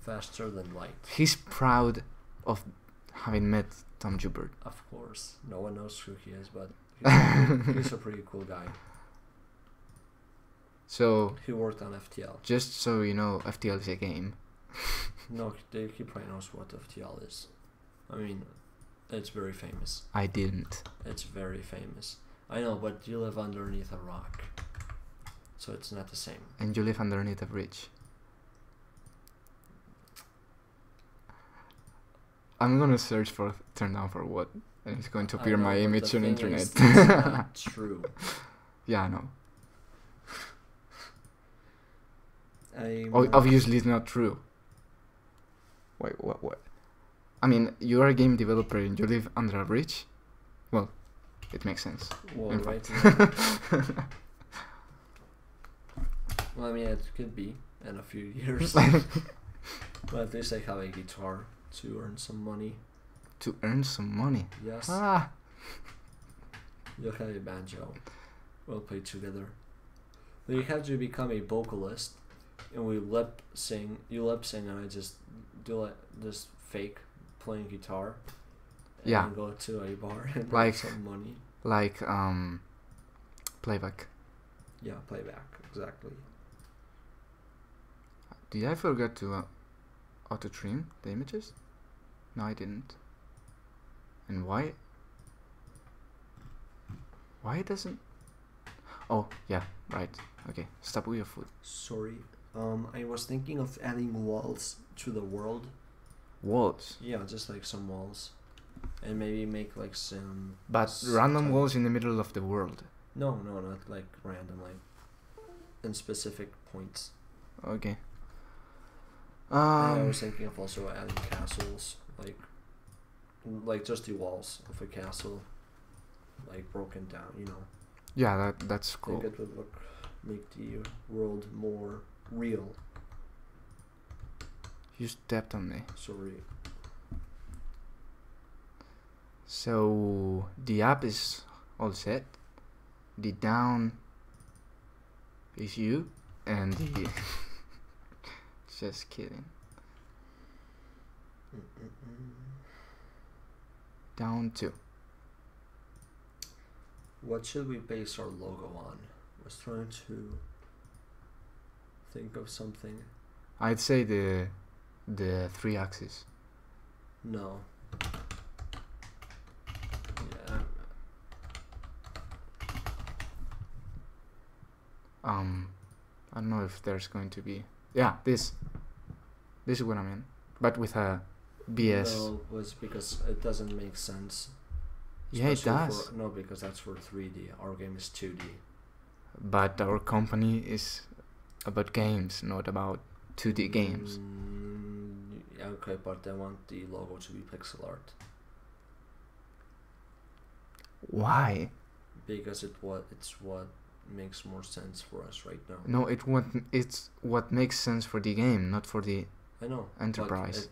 Faster than light. He's proud of having met Tom Jubert. Of course. No one knows who he is, but he's a pretty cool guy. So He worked on FTL. just so you know, FTL is a game. No, he probably knows what FTL is. I mean, it's very famous. I didn't. It's very famous. I know, but you live underneath a rock. So it's not the same. And you live underneath a bridge. I'm gonna search for turn down for what, and it's going to appear my image on the internet. It's not true. Yeah, I know. Obviously, it's not true. Wait, what? I mean, you are a game developer and you live under a bridge? Well, it makes sense. Well, right. Well, I mean, it could be in a few years. But at least I have a guitar to earn some money. To earn some money? Yes. Ah! You have a banjo. We'll play together. But you have to become a vocalist, and we lip sing. You lip sing, and I just do this fake playing guitar. And yeah. Go to a bar and like, earn some money. Like playback. Yeah, playback, exactly. Did I forget to auto trim the images? No, I didn't. And why? Why it doesn't? Oh, yeah, right. Okay, stop with your foot. Sorry. I was thinking of adding walls to the world. Walls? Yeah, just like some walls. And maybe make like some... But random walls in the middle of the world? No, not like random, like in specific points. Okay. I was thinking of also adding castles, like just the walls of a castle, like broken down, you know. Yeah, that's cool. I think it would make the world more real. You stepped on me. Sorry. So the app is all set. The down is you, and the just kidding. Down 2. What should we base our logo on? I was trying to think of something. I'd say the 3 axis. No. Yeah. I don't know if there's going to be. Yeah, this is what I mean, but with a BS. No, was because it doesn't make sense. Yeah, it does. No, because that's for 3D. Our game is 2D. But our company is about games, not about 2D games. Okay, but I want the logo to be pixel art. Why? Because it's what makes more sense for us right now. No, it's what makes sense for the game, not for the I know, enterprise.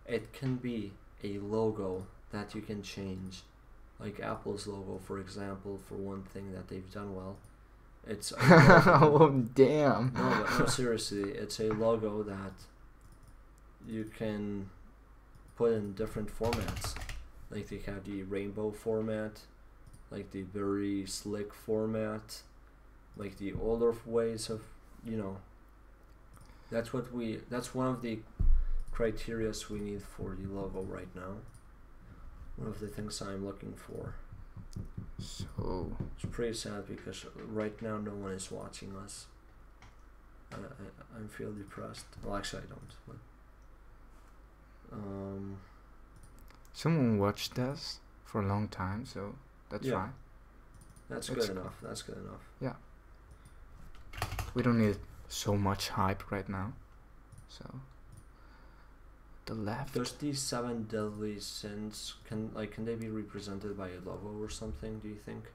It can be a logo that you can change, like Apple's logo, for example. For one thing that they've done well, it's oh damn. No, seriously, it's a logo that you can put in different formats. Like they have the rainbow format, like the very slick format, like the older ways of, you know. That's one of the criterias we need for the logo right now. One of the things I'm looking for. So it's pretty sad because right now no one is watching us. I feel depressed. Well, actually I don't. But, someone watched us for a long time, so that's fine. That's good enough. That's good enough. Yeah. We don't need so much hype right now. So the left. There's these 7 deadly sins. Can they be represented by a logo or something? Do you think?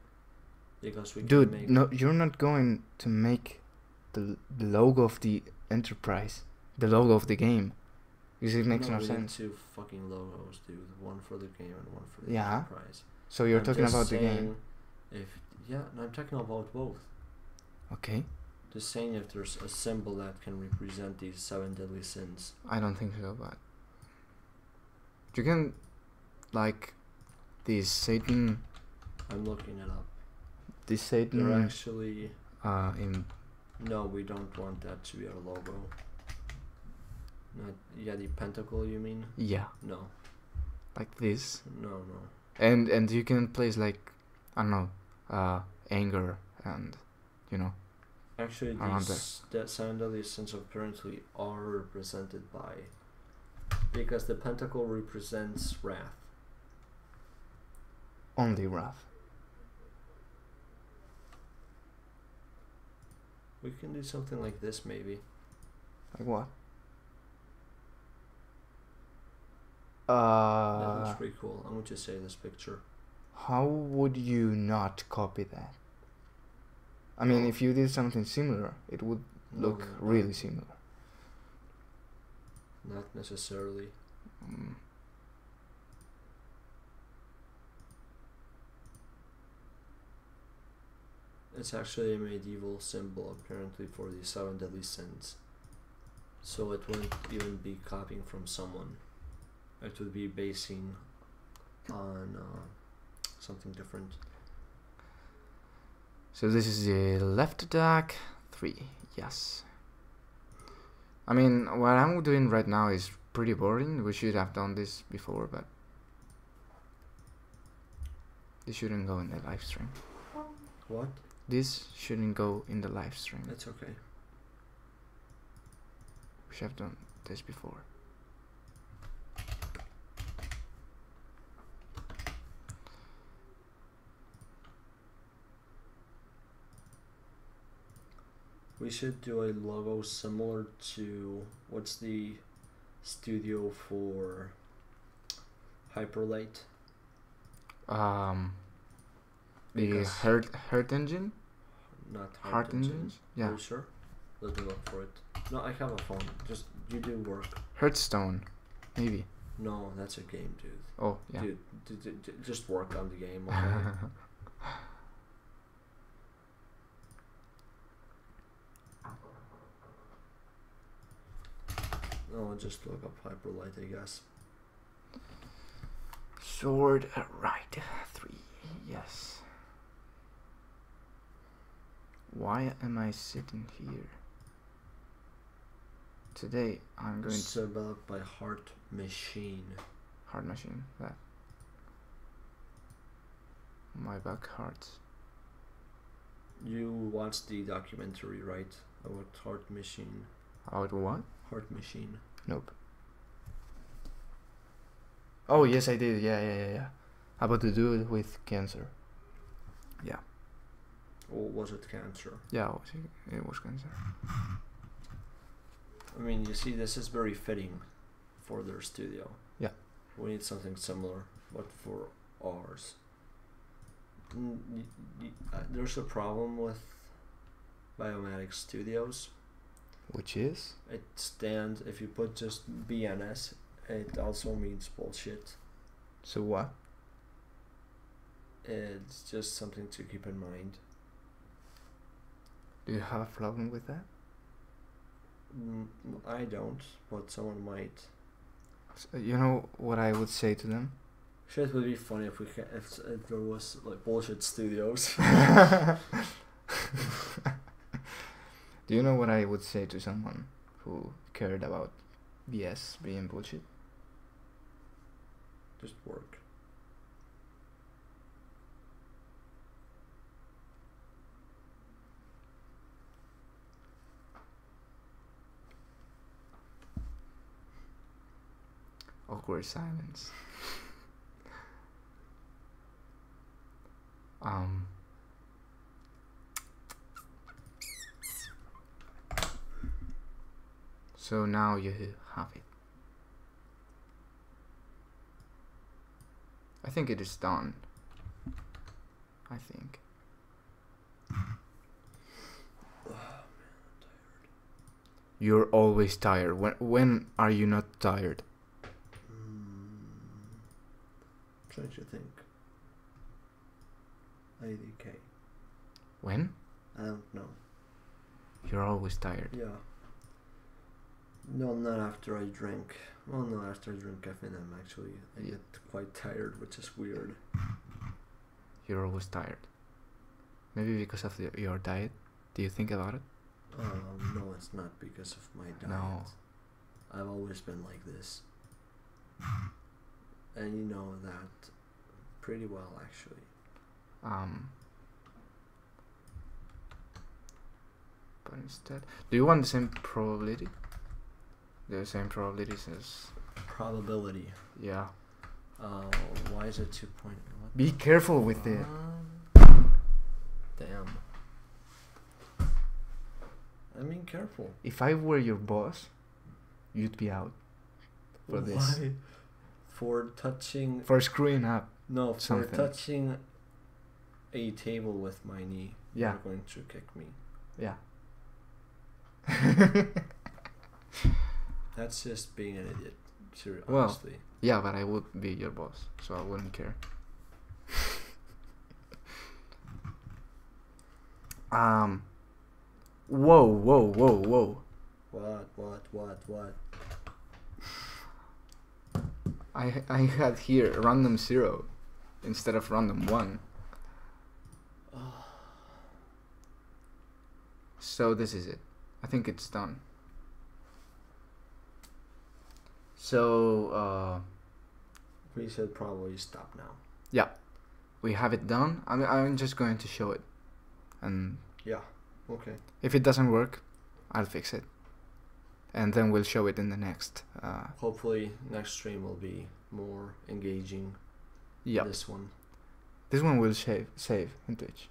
Because we Dude, can make no, you're not going to make the logo of the enterprise, the logo of the game, because it makes no sense. We need 2 fucking logos, dude. One for the game and one for the Yeah. enterprise. So you're talking about the game. I'm talking about both. Okay. Just saying if there's a symbol that can represent these 7 deadly sins. I don't think so, but you can, like, this Satan. I'm looking it up. This Satan. They're actually. In. No, we don't want that to be our logo. Not the pentacle. You mean? Yeah. No. Like this. No. And you can place like, I don't know, anger and, you know. Actually, that 7 deadly sins apparently are represented by Because the pentacle represents wrath. Only wrath. We can do something like this, maybe. Like what? That looks pretty cool. I'm going to save this picture. How would you not copy that? I mean, if you did something similar, it would look really similar. Not necessarily. It's actually a medieval symbol, apparently, for the 7 deadly sins. So it wouldn't even be copying from someone. It would be basing on something different. So this is the left attack, 3, yes. I mean, what I'm doing right now is pretty boring. We should have done this before, but this shouldn't go in the live stream. What? This shouldn't go in the live stream. It's okay. We should have done this before. We should do a logo similar to what's the studio for Hyperlight? The Heart Engine? Not Heart Engine? Yeah. Are you sure? Let me look for it. No, I have a phone. Just you do work. Hearthstone, maybe. No, that's a game, dude. Oh, yeah. Dude, just work on the game, okay? Oh, just look up Hyperlight, I guess. Sword right, 3, yes. Why am I sitting here? Today I'm going to... developed by Heart Machine. Heart Machine, that. My back hurts. You watched the documentary, right? About Heart Machine. About what? Heart Machine. Nope. Oh, yes, I did. Yeah. About the dude with cancer. Yeah. Or was it cancer? Yeah, it was cancer. I mean, you see, this is very fitting for their studio. Yeah. We need something similar, but for ours. There's a problem with Biomatic Studios. Which is? It stands, if you put just BNS, it also means bullshit. So what? It's just something to keep in mind. Do you have a problem with that? I don't, but someone might. So, you know what I would say to them? Shit would be funny if if there was like bullshit studios. Do you know what I would say to someone who cared about BS being bullshit? Just work. Awkward silence. So now you have it. I think it is done. I think. Oh man, I'm tired. You're always tired. When are you not tired? Trying to think. IDK. When? I don't know. You're always tired. Yeah. No, not after I drink. Well, no, after I drink caffeine, I get quite tired, which is weird. You're always tired. Maybe because of your diet? Do you think about it? No, it's not because of my diet. No. I've always been like this. And you know that pretty well, actually. But instead, do you want the same probability? The same probabilities as probability. Yeah. Why is it 2 point? Be careful with it. Damn. I mean, careful. If I were your boss, you'd be out for this. Why? For touching... For screwing up. No, for something. touching a table with my knee. Yeah. You're going to kick me. Yeah. That's just being an idiot. Seriously. Well, Honestly. Yeah, but I would be your boss, so I wouldn't care. Whoa. What? I had here random 0 instead of random 1. So this is it. I think it's done. So We should probably stop now. yeah, we have it done. I'm just going to show it, and Yeah. Okay. if it doesn't work, I'll fix it, and then we'll show it in the next. Hopefully next stream will be more engaging. Yeah, This one. this one will save in Twitch,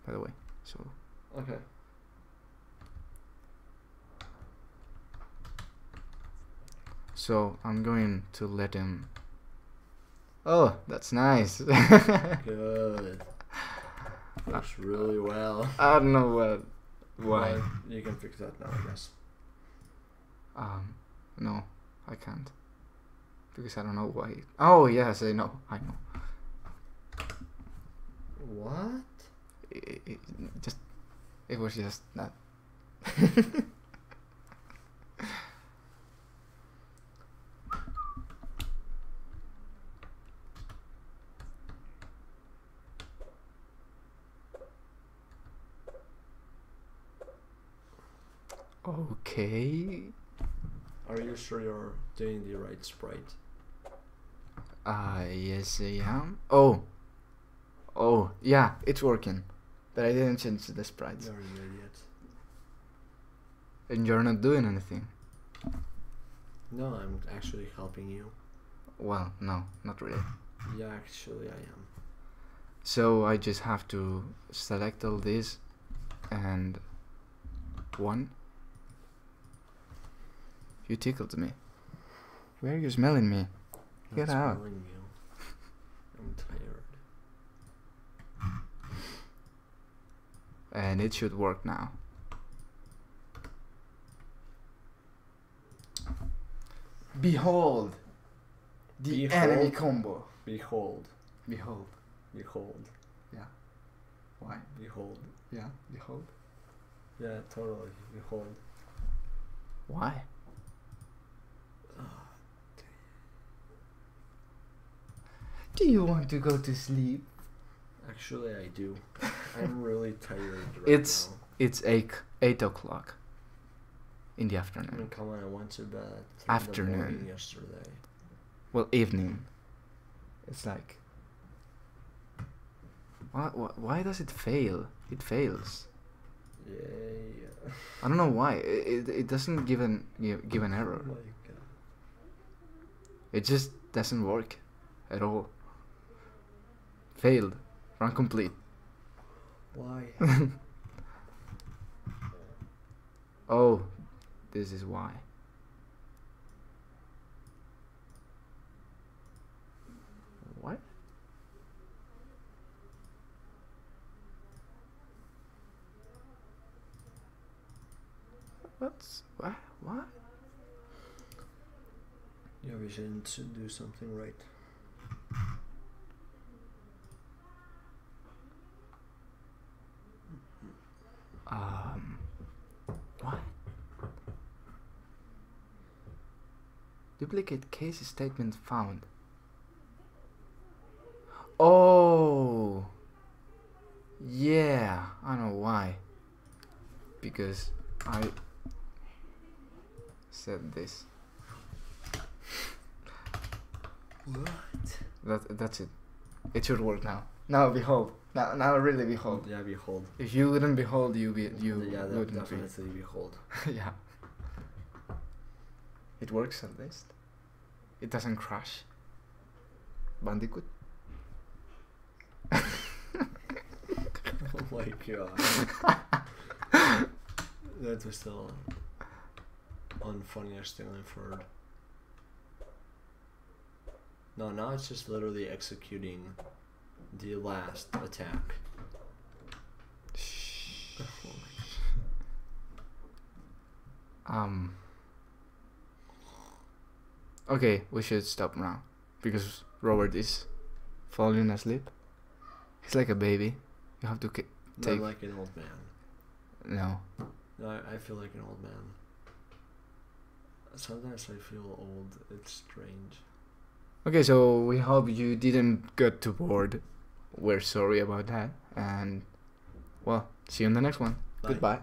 by the way. So Okay. so I'm going to let him. Oh, that's nice. Good. Works really well. I don't know why. Well, you can fix that now, I guess. No, I can't, because I don't know why. Oh yes, I know. What? It was just that. Okay. Are you sure you're doing the right sprite? Yes I am. Oh, yeah, it's working. But I didn't change the sprites. You're an idiot. And you're not doing anything. No, I'm actually helping you. Well, no, not really. Yeah, actually I am. So I just have to select all this and 1. You tickled me. Why are you smelling me? Get Not out. smelling you. I'm tired. And it should work now. Behold the enemy combo. Behold. Behold. Behold. Yeah. Why? Behold. Yeah. Behold. Yeah, totally. Behold. Why? Do you want to go to sleep? Actually, I do. I'm really tired right It's now. It's 8 o'clock in the I afternoon. mean, come on, I went to bed at 3 Afternoon. in the morning yesterday. Well, evening. It's like... Why does it fail? It fails. Yeah. I don't know why. It doesn't give an error. Oh my god. It just doesn't work at all. Failed. Run complete. Why? Oh, this is why. What? What? Yeah, we shouldn't do something right. What? Duplicate case statement found. Oh, yeah, I know why. Because I said this. What? That's it. It should work now. Now behold. Now really behold. Yeah, behold. If you wouldn't behold, you Yeah, wouldn't definitely behold. be. Yeah. It works at least. it doesn't crash. Bandicoot. Oh my god. That was the unfunniest thing I've heard. No, now it's just literally executing the last attack. Okay, we should stop now because Robert is falling asleep. He's like a baby. You have to take. Not like an old man. No. No, I feel like an old man. Sometimes I feel old. It's strange. Okay, so we hope you didn't get too bored. We're sorry about that, and well, see you in the next one. Bye. Goodbye.